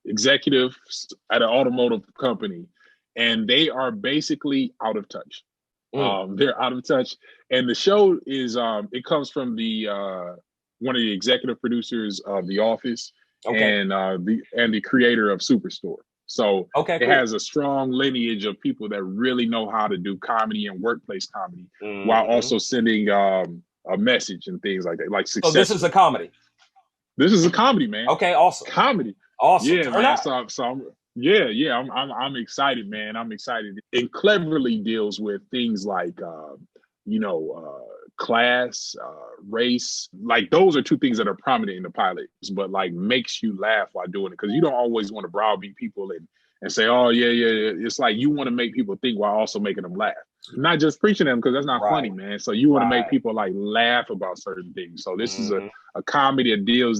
executives at an automotive company, and they are basically out of touch. They're out of touch, and the show is it comes from the one of the executive producers of The Office, and the creator of Superstore. So it has a strong lineage of people that really know how to do comedy and workplace comedy while also sending a message and things like that, like success. So this is a comedy. This is a comedy, man. Okay, awesome. Comedy. Awesome. Yeah, man. I'm excited, man. I'm excited. It cleverly deals with things like class, race. Like those are two things that are prominent in the pilot, but like makes you laugh while doing it, because you don't always want to browbeat people and say, oh yeah. It's like you want to make people think while also making them laugh. Not just preaching them, because that's not funny, man. So you want to make people like laugh about certain things. So this is a comedy that deals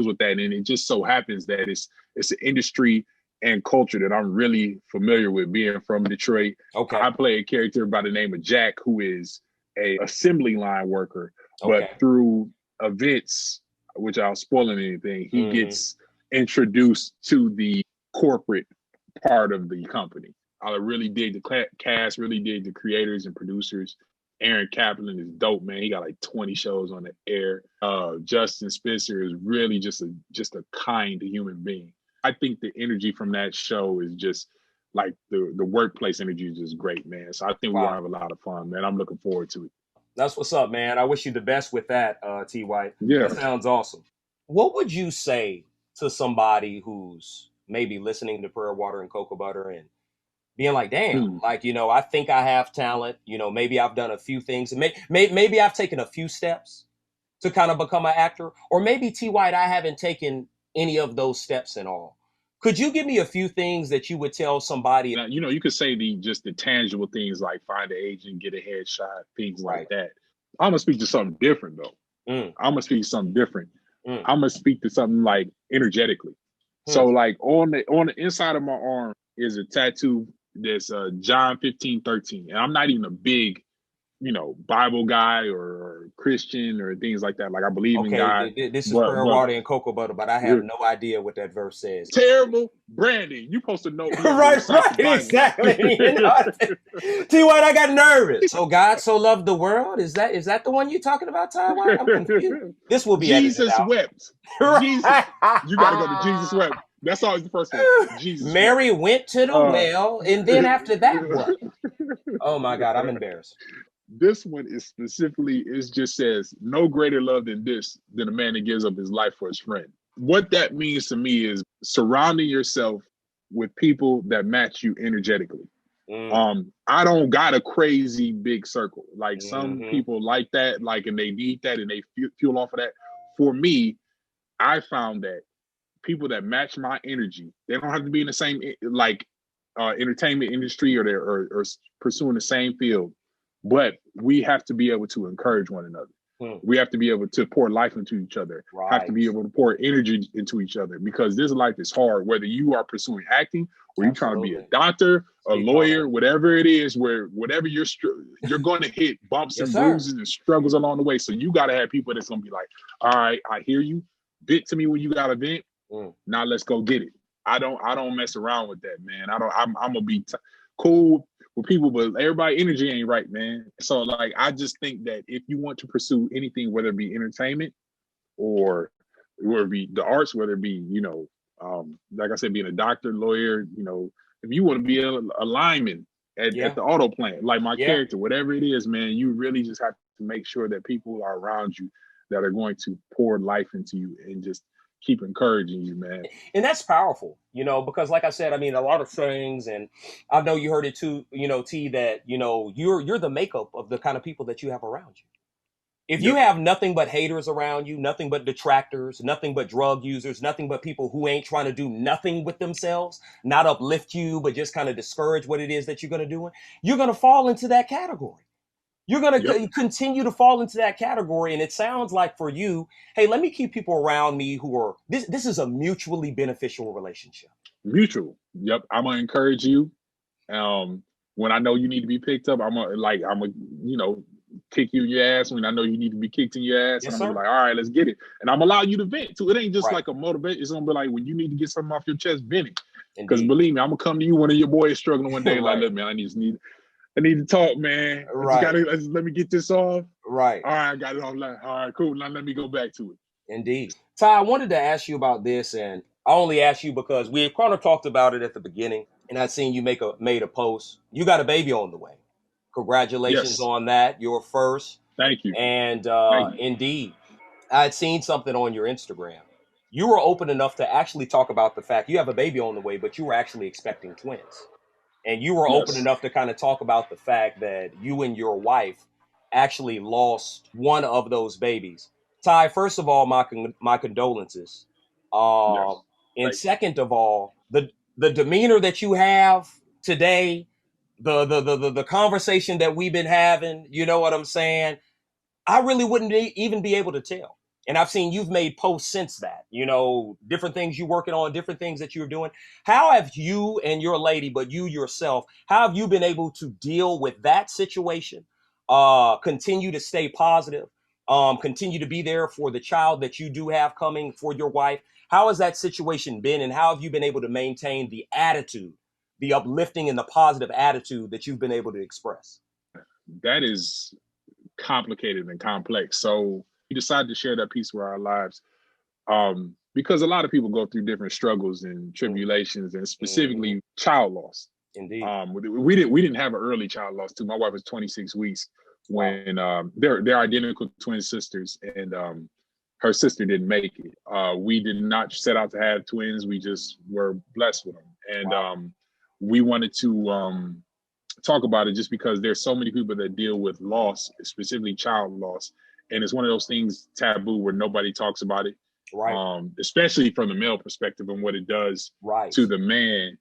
with that, and it just so happens that it's an industry and culture that I'm really familiar with, being from Detroit. Okay. I play a character by the name of Jack, who is a assembly line worker, but through events, which I'll spoil anything, he gets introduced to the corporate part of the company. I really dig the cast, really dig the creators and producers. Aaron Kaplan is dope, man. He got like 20 shows on the air. Justin Spencer is really just a kind human being. I think the energy from that show is just like the workplace energy is just great, man. So I think we're gonna have a lot of fun, man. I'm looking forward to it. That's what's up, man. I wish you the best with that, Tye White. Yeah. That sounds awesome. What would you say to somebody who's maybe listening to Prayer, Water, and Cocoa Butter and being like, damn, like, you know, I think I have talent. You know, maybe I've done a few things. Maybe I've taken a few steps to kind of become an actor. Or maybe, Tye White, I haven't taken any of those steps at all. Could you give me a few things that you would tell somebody? Now, you know, you could say just the tangible things like find an agent, get a headshot, things like that. I'm going to speak to something different, though. I'm going to speak to something different. I'm going to speak to something like energetically. So like on the inside of my arm is a tattoo that's John 15:13. And I'm not even a big, you know, Bible guy or Christian or things like that. Like I believe in God. This is Prayer, Water, and Cocoa Butter, but I have no idea what that verse says. Terrible branding. You supposed to know. right, exactly. You know, Tye White, I got nervous. So God so loved the world. Is that the one you're talking about, Tye White? I'm confused. This will be Jesus wept. Jesus. You got to go to Jesus wept. That's always the first one. Jesus. Mary went to the well, and then after that, what? Oh my God, I'm embarrassed. This one is specifically, it just says, no greater love than this, than a man that gives up his life for his friend. What that means to me is surrounding yourself with people that match you energetically. I don't got a crazy big circle. Like some people like that, like, and they need that and they fuel off of that. For me, I found that people that match my energy, they don't have to be in the same like entertainment industry or they're pursuing the same field, but we have to be able to encourage one another. We have to be able to pour life into each other, have to be able to pour energy into each other, because this life is hard, whether you are pursuing acting or you're trying to be a doctor, a lawyer, whatever it is, whatever you're going to hit bumps and bruises and struggles along the way. So you got to have people that's going to be like, all right, I hear you. Vent to me when you got to vent. Now let's go get it. I don't mess around with that, man. I'm gonna be cool with people, but everybody energy ain't right, man. So like, I just think that if you want to pursue anything, whether it be entertainment or whether it be the arts, whether it be, you know, like I said, being a doctor, lawyer, you know, if you want to be a lineman at the auto plant, like my character, whatever it is, man, you really just have to make sure that people are around you that are going to pour life into you and just keep encouraging you, man. And that's powerful, you know, because like I said, I mean, a lot of things, and I know you heard it too, you know, T, that, you know, you're the makeup of the kind of people that you have around you. If you have nothing but haters around you, nothing but detractors, nothing but drug users, nothing but people who ain't trying to do nothing with themselves, not uplift you, but just kind of discourage what it is that you're going to do, you're going to fall into that category. You're going to continue to fall into that category. And it sounds like for you, hey, let me keep people around me who are, this is a mutually beneficial relationship. Mutual. Yep. I'm going to encourage you. When I know you need to be picked up, I'm going to kick you in your ass when I know you need to be kicked in your ass. And I'm gonna be like, all right, let's get it. And I'm allowing you to vent too. It ain't just like a motivation. It's going to be like, when you need to get something off your chest, venting. Because believe me, I'm going to come to you when your boy is struggling one day. Like, look, man, I need to talk, man. Let me get this off. Right. All right, I got it off. All right, cool. Now let me go back to it. Indeed. Tye, I wanted to ask you about this, and I only asked you because we kind of talked about it at the beginning, and I'd seen you made a post. You got a baby on the way. Congratulations on that. You're first. Thank you. And indeed, I'd seen something on your Instagram. You were open enough to actually talk about the fact you have a baby on the way, but you were actually expecting twins. And you were open enough to kind of talk about the fact that you and your wife actually lost one of those babies. Tye, first of all, my condolences. And second of all, the demeanor that you have today, the conversation that we've been having, you know what I'm saying? I really wouldn't even be able to tell. And I've seen you've made posts since that, you know, different things you're working on, different things that you're doing. How have you and your lady, but you yourself, how have you been able to deal with that situation, continue to stay positive, continue to be there for the child that you do have coming, for your wife. How has that situation been, and how have you been able to maintain the attitude, the uplifting and the positive attitude that you've been able to express? That is complicated and complex. So we decided to share that piece with our lives because a lot of people go through different struggles and tribulations, and specifically child loss. Indeed. We didn't have an early child loss too. My wife was 26 weeks when they're identical twin sisters, and her sister didn't make it. We did not set out to have twins. We just were blessed with them, and we wanted to talk about it just because there's so many people that deal with loss, specifically child loss, and it's one of those things taboo where nobody talks about it, right? Especially from the male perspective and what it does to the man.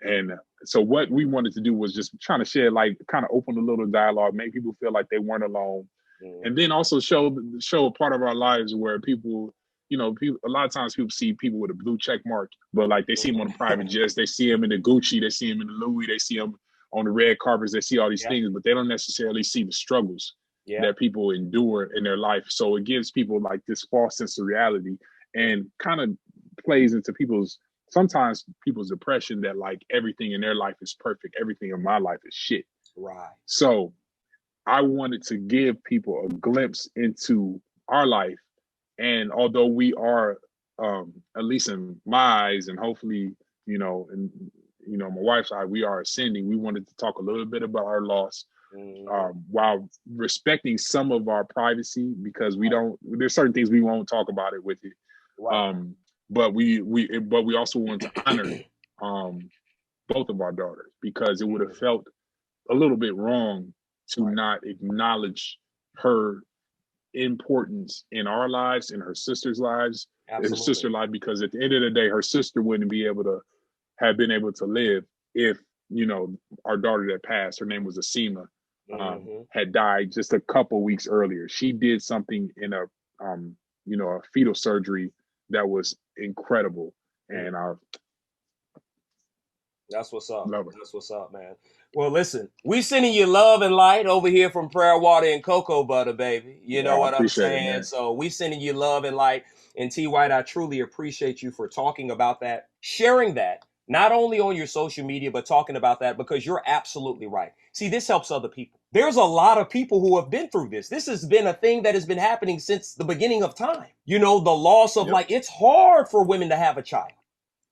And so what we wanted to do was just trying to share, like, kind of open a little dialogue, make people feel like they weren't alone, and then also show a part of our lives where people, you know, a lot of times people see people with a blue check mark, but like they see them on the private jets, they see them in the Gucci, they see them in the Louis, they see them on the red carpets, they see all these things, but they don't necessarily see the struggles that people endure in their life. So it gives people like this false sense of reality, and kind of plays into sometimes people's depression that like everything in their life is perfect, everything in my life is shit. Right. So I wanted to give people a glimpse into our life. And although we are, at least in my eyes, and hopefully, my wife's eye, we are ascending. We wanted to talk a little bit about our loss, while respecting some of our privacy, because there's certain things we won't talk about it with you. Right. But we also want to honor both of our daughters, because it would have felt a little bit wrong to not acknowledge her importance in our lives, in her sister's lives, her sister's life, because at the end of the day, her sister wouldn't have been able to live if, our daughter that passed, her name was Asima, had died just a couple weeks earlier. She did something in a fetal surgery that was incredible. And that's what's up. That's what's up, man. Well, listen, we sending you love and light over here from Prayer, Water, and Cocoa Butter, baby. You know what I'm saying? So we sending you love and light. And Tye White, I truly appreciate you for talking about that, sharing that, not only on your social media, but talking about that, because you're absolutely right. See, this helps other people. There's a lot of people who have been through this. This has been a thing that has been happening since the beginning of time. The loss of it's hard for women to have a child.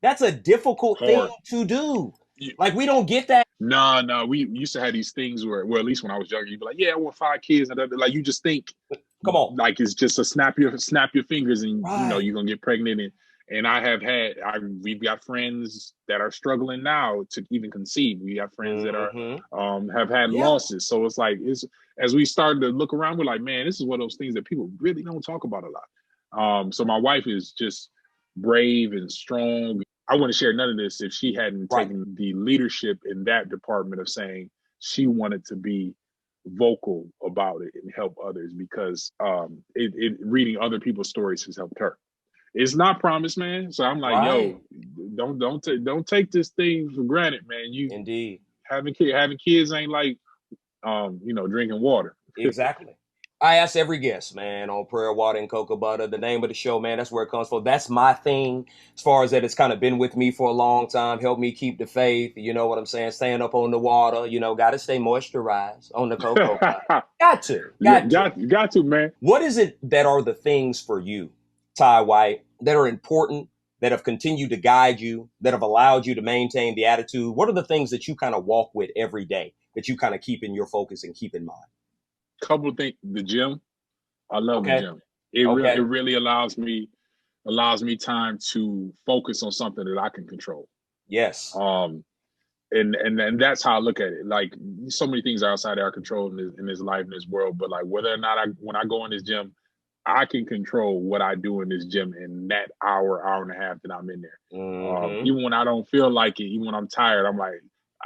That's a difficult thing to do. Like, we don't get that. No. We used to have these things where, well, at least when I was younger, you'd be like, yeah, I want 5 kids. And like, you just think, come on, like it's just a snap your fingers and, you're going to get pregnant. And we've got friends that are struggling now to even conceive. We have friends that are, have had losses. So it's like, as we started to look around, we're like, man, this is one of those things that people really don't talk about a lot. So my wife is just brave and strong. I wouldn't share none of this if she hadn't taken the leadership in that department of saying she wanted to be vocal about it and help others, because reading other people's stories has helped her. It's not promised, man. So I'm like, yo, don't take this thing for granted, man. Indeed, having kids ain't like drinking water. Exactly. I ask every guest, man, on Prayer, Water, and Cocoa Butter, the name of the show, man, that's where it comes from. That's my thing. As far as that, it's kind of been with me for a long time, helped me keep the faith, you know what I'm saying? Staying up on the water, got to stay moisturized on the cocoa butter. Got to, man. What is it that are the things for you, Tye White, that are important, that have continued to guide you, that have allowed you to maintain the attitude? What are the things that you kind of walk with every day that you kind of keep in your focus and keep in mind? Couple of things. The gym. I love the gym. It really allows me time to focus on something that I can control. Yes. And that's how I look at it. Like, so many things are outside our control in this life, in this world. But like, whether or not when I go in this gym, I can control what I do in this gym in that hour and a half that I'm in there. Even when I don't feel like it, even when I'm tired, I'm like,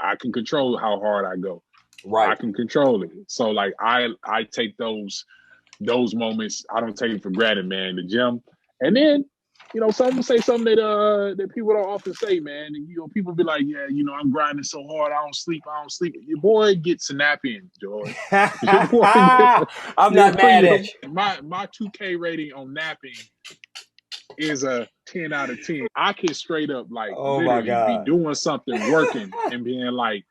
I can control how hard I go. Right. I can control it. So like I take those moments, I don't take it for granted, man. The gym. And then some will say something that people don't often say, man. And people be like, yeah, I'm grinding so hard, I don't sleep. Your boy gets a nap in, George. Your boy, I'm not mad at you. My 2K rating on napping is a 10 out of 10. I can straight up literally be doing something, working, and being like,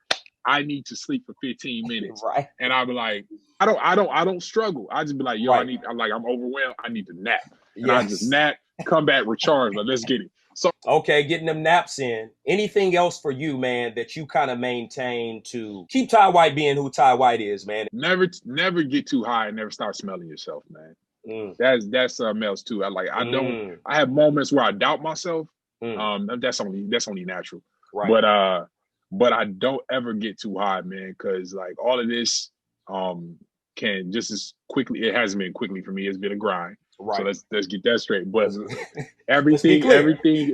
I need to sleep for 15 minutes. Right. And I'll be like, I don't struggle. I just be like, yo, right. I'm overwhelmed. I need to nap. And I just nap, come back, recharge. Like, let's get it. So okay, getting them naps in. Anything else for you, man, that you kind of maintain to keep Tye White being who Tye White is, man? Never get too high and never start smelling yourself, man. That's something else too. I have moments where I doubt myself. That's only natural. Right. But I don't ever get too high, man, because like all of this can just as quickly, it hasn't been quickly for me, it's been a grind. Right. So let's get that straight. But everything.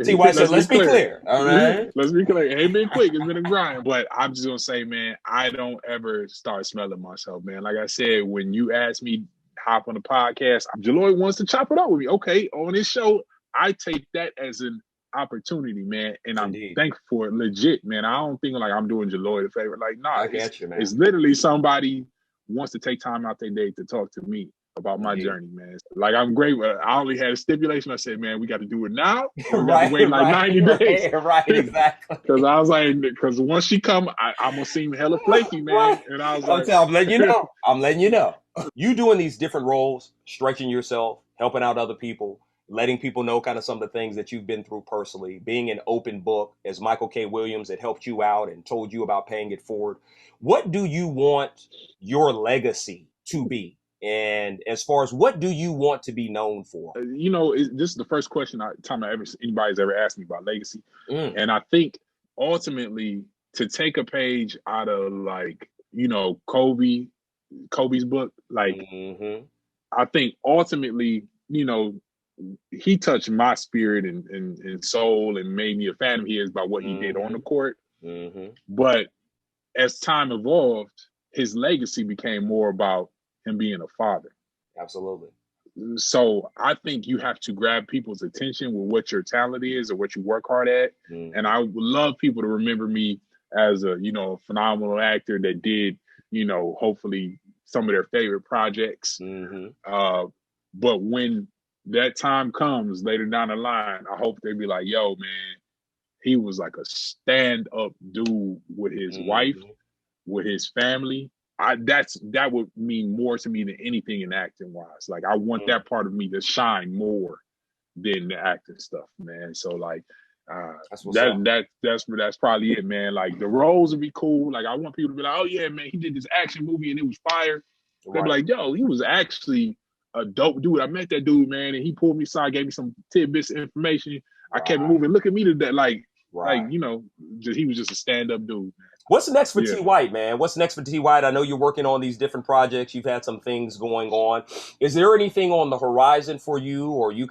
See why I said let's be clear. All right. Let's be clear. It ain't been quick, it's been a grind. But I'm just gonna say, man, I don't ever start smelling myself, man. Like I said, when you asked me hop on the podcast, Jaloy wants to chop it up with me. Okay, on this show, I take that as an opportunity, man, and I'm thankful for it. Legit, man. I don't think like I'm doing Jaloy a favor. Like, nah, I get you, man. It's literally somebody wants to take time out their day to talk to me about my journey, man. Like, I'm great. I only had a stipulation. I said, man, we got to do it now. We got to wait like 90 days. Right, exactly. Because I was like, because once she come, I'm gonna seem hella flaky, man. Right. And I was I'm letting you know. I'm letting you know. You doing these different roles, stretching yourself, helping out other people, letting people know kind of some of the things that you've been through personally, being an open book, as Michael K. Williams that helped you out and told you about paying it forward. What do you want your legacy to be? And as far as what do you want to be known for? This is the first question anybody's ever asked me about legacy. And I think ultimately to take a page out of Kobe's book, I think ultimately, he touched my spirit and soul and made me a fan of his by what he did on the court. But as time evolved, his legacy became more about him being a father. Absolutely. So I think you have to grab people's attention with what your talent is or what you work hard at. And I would love people to remember me as a, phenomenal actor that did, hopefully some of their favorite projects. But when that time comes later down the line, I hope they be like, yo, man, he was like a stand-up dude with his wife, with his family. That would mean more to me than anything in acting wise. Like, I want that part of me to shine more than the acting stuff, man. So like, that's probably it, man. Like, the roles would be cool. Like, I want people to be like, oh yeah, man, he did this action movie and it was fire. They'd be like, yo, he was actually a dope dude. I met that dude, man, and he pulled me aside, gave me some tidbits of information. I kept moving. Look at me today, he was just a stand-up dude, man. What's next for Tye White, man? What's next for Tye White? I know you're working on these different projects. You've had some things going on. Is there anything on the horizon for you, or you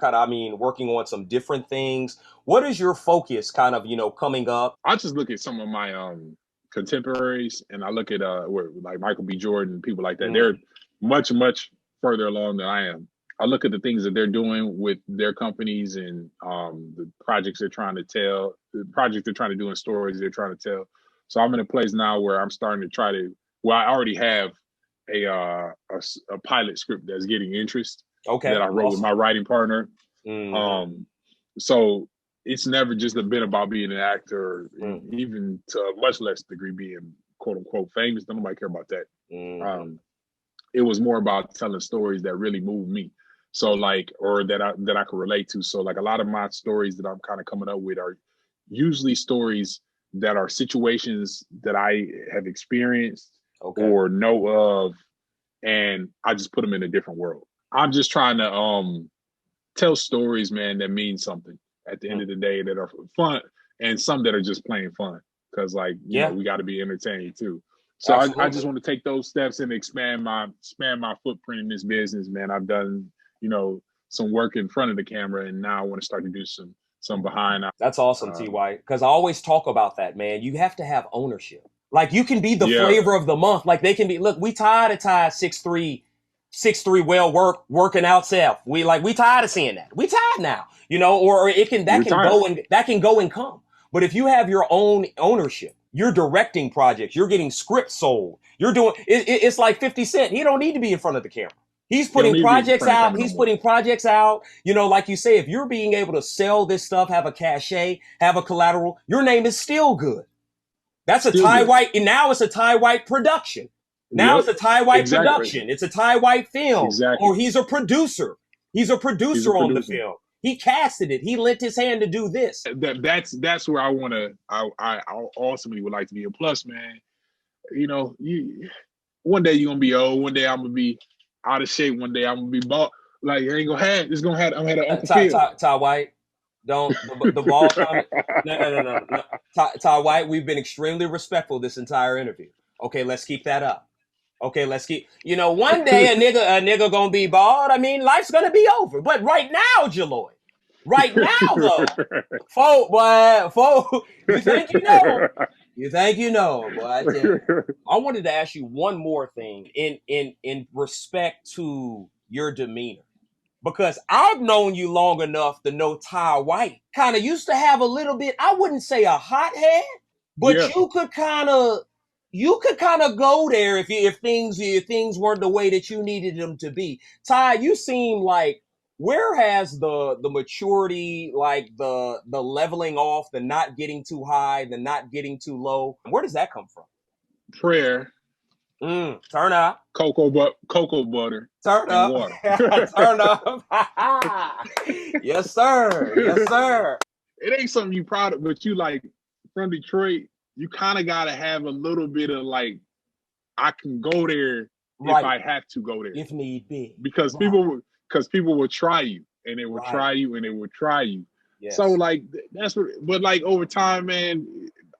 working on some different things? What is your focus kind of, coming up? I just look at some of my contemporaries, and I look at like Michael B. Jordan, people like that. They're much, much further along than I am. I look at the things that they're doing with their companies and the projects they're trying to tell, the projects they're trying to do and stories they're trying to tell. So I'm in a place now where I'm starting to I already have a pilot script that's getting interest that I wrote with my writing partner. So it's never just been about being an actor, even to a much less degree being quote unquote famous. Don't nobody care about that. It was more about telling stories that really moved me. So or that I could relate to. So like a lot of my stories that I'm kind of coming up with are usually stories that are situations that I have experienced or know of, and I just put them in a different world. I'm just trying to tell stories, man, that mean something at the end of the day, that are fun, and some that are just plain fun, because we got to be entertained too. So I just want to take those steps and expand my footprint in this business, man. I've done some work in front of the camera, and now I want to start to do some behind. That's awesome, Tye White, because I always talk about that, man. You have to have ownership. Like, you can be the flavor of the month. Like, they can be, look, we tired of Tye 6'3", 6'3" working out self. We tired of seeing that. We tired now, or that can go and come. But if you have your own ownership, you're directing projects, you're getting scripts sold, you're doing it's like 50 Cent. He don't need to be in front of the camera. He's putting projects out. Like you say, if you're being able to sell this stuff, have a cachet, have a collateral, your name is still good. That's a Tye White, and now it's a Tye White production. Now it's a Tye White production. It's a Tye White film. Exactly. Or he's a producer. He's a producer on the film. He casted it. He lent his hand to do this. That's where I ultimately would like to be. A plus, man. One day you're gonna be old. One day I'm gonna be out of shape. One day I'm gonna be bald. Like you ain't gonna have. It's gonna have. I'm gonna have Uncle Tye White. Don't the ball comment. No. Tye White, we've been extremely respectful this entire interview. Okay, let's keep that up. Okay, let's keep. One day a nigga gonna be bald. I mean, life's gonna be over. But right now, Jaloy. Right now, though, folk, you think you know? You think you know, boy? I wanted to ask you one more thing in respect to your demeanor. Because I've known you long enough to know Tye White kind of used to have a little bit, I wouldn't say a hot head, but you could kind of go there if things weren't the way that you needed them to be. Tye, you seem like, where has the maturity, like the leveling off, the not getting too high, the not getting too low, where does that come from? Prayer. Turn up. Cocoa butter. Turn up. Water. Turn up. Yes, sir. Yes, sir. It ain't something you proud of, but you like from Detroit, you kind of gotta have a little bit of like, I can go there if I have to go there. If need be. Because people will try you and they will try you and they will try you. Yes. So like but like over time, man,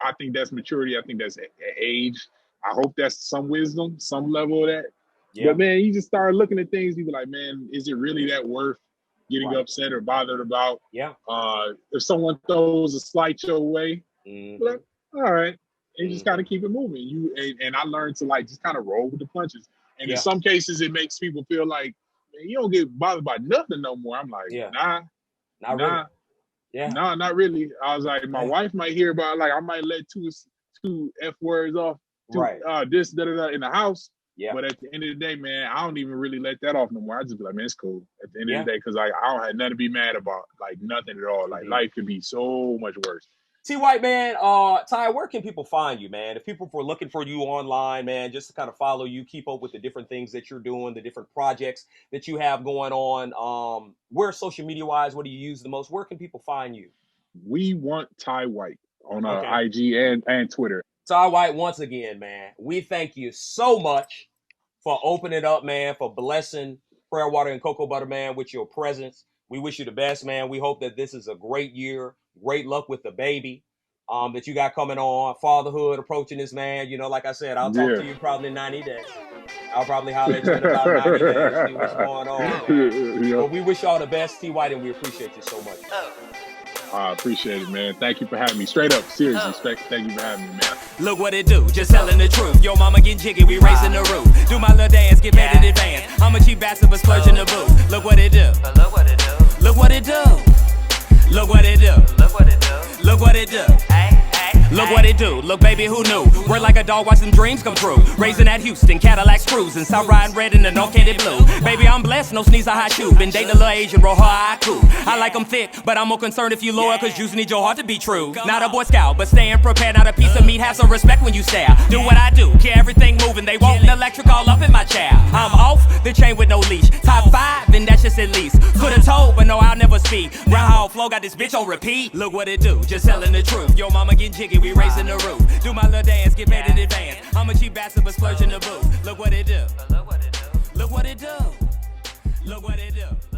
I think that's maturity. I think that's age. I hope that's some wisdom, some level of that. Yeah. But man, you just start looking at things, you be like, man, is it really that worth getting upset or bothered about? Yeah. If someone throws a slight your way, like, all right. And you just gotta keep it moving. And I learned to like just kind of roll with the punches. And in some cases it makes people feel like, man, you don't get bothered by nothing no more. I'm like, not really. Yeah. No, not really. I was like, my wife might hear about, like, I might let two F words off, this, in the house. Yeah. But at the end of the day, man, I don't even really let that off no more. I just be like, man, it's cool at the end of the day, because like I don't have nothing to be mad about, like nothing at all. Like life could be so much worse. T White, man, Tye, where can people find you, man? If people were looking for you online, man, just to kind of follow you, keep up with the different things that you're doing, the different projects that you have going on, where social media wise, what do you use the most? Where can people find you? We want Tye White on IG and Twitter. Tye White, once again, man, we thank you so much for opening up, man, for blessing Prayer, Water, and Cocoa Butter, man, with your presence. We wish you the best, man. We hope that this is a great year. Great luck with the baby that you got coming on. Fatherhood approaching this, man. You know, like I said, I'll talk to you probably in 90 days. I'll probably holler at you in about 90 days, see what's going on. But we wish y'all the best, T White, and we appreciate you so much. I appreciate it, man. Thank you for having me. Straight up, seriously. Thank you for having me, man. Look what it do, just telling the truth. Yo, mama get jiggy, we raising the roof. Do my little dance, get paid in advance. I'm a cheap bastard, but splurge in the booth. Look what it do. Look what it do. Look what it do. Look what it do. Look what it do. Look what it do. Look what it do, look baby, who knew? We're like a dog watching dreams come true. Raising at Houston, Cadillacs cruising, South riding red in the North Candy blue. Baby, I'm blessed, no sneeze, a high shoe. Been dating a little Asian, roll her haiku. I like them thick, but I'm more concerned if you loyal, cause you need your heart to be true. Not a Boy Scout, but staying prepared, not a piece of meat. Have some respect when you stare. Do what I do, keep everything moving. They want an electric all up in my chair. I'm off the chain with no leash. Top 5, and that's just at least. Could've told, but no, I'll never speak. Groundhog Flow got this bitch on repeat. Look what it do, just telling the truth. Yo, mama get jiggy, we raising the roof. Do my little dance, get paid in advance. I'm a cheap bastard, but splurge in the booth. Look what it do. Look what it do. Look what it do. Look what it do.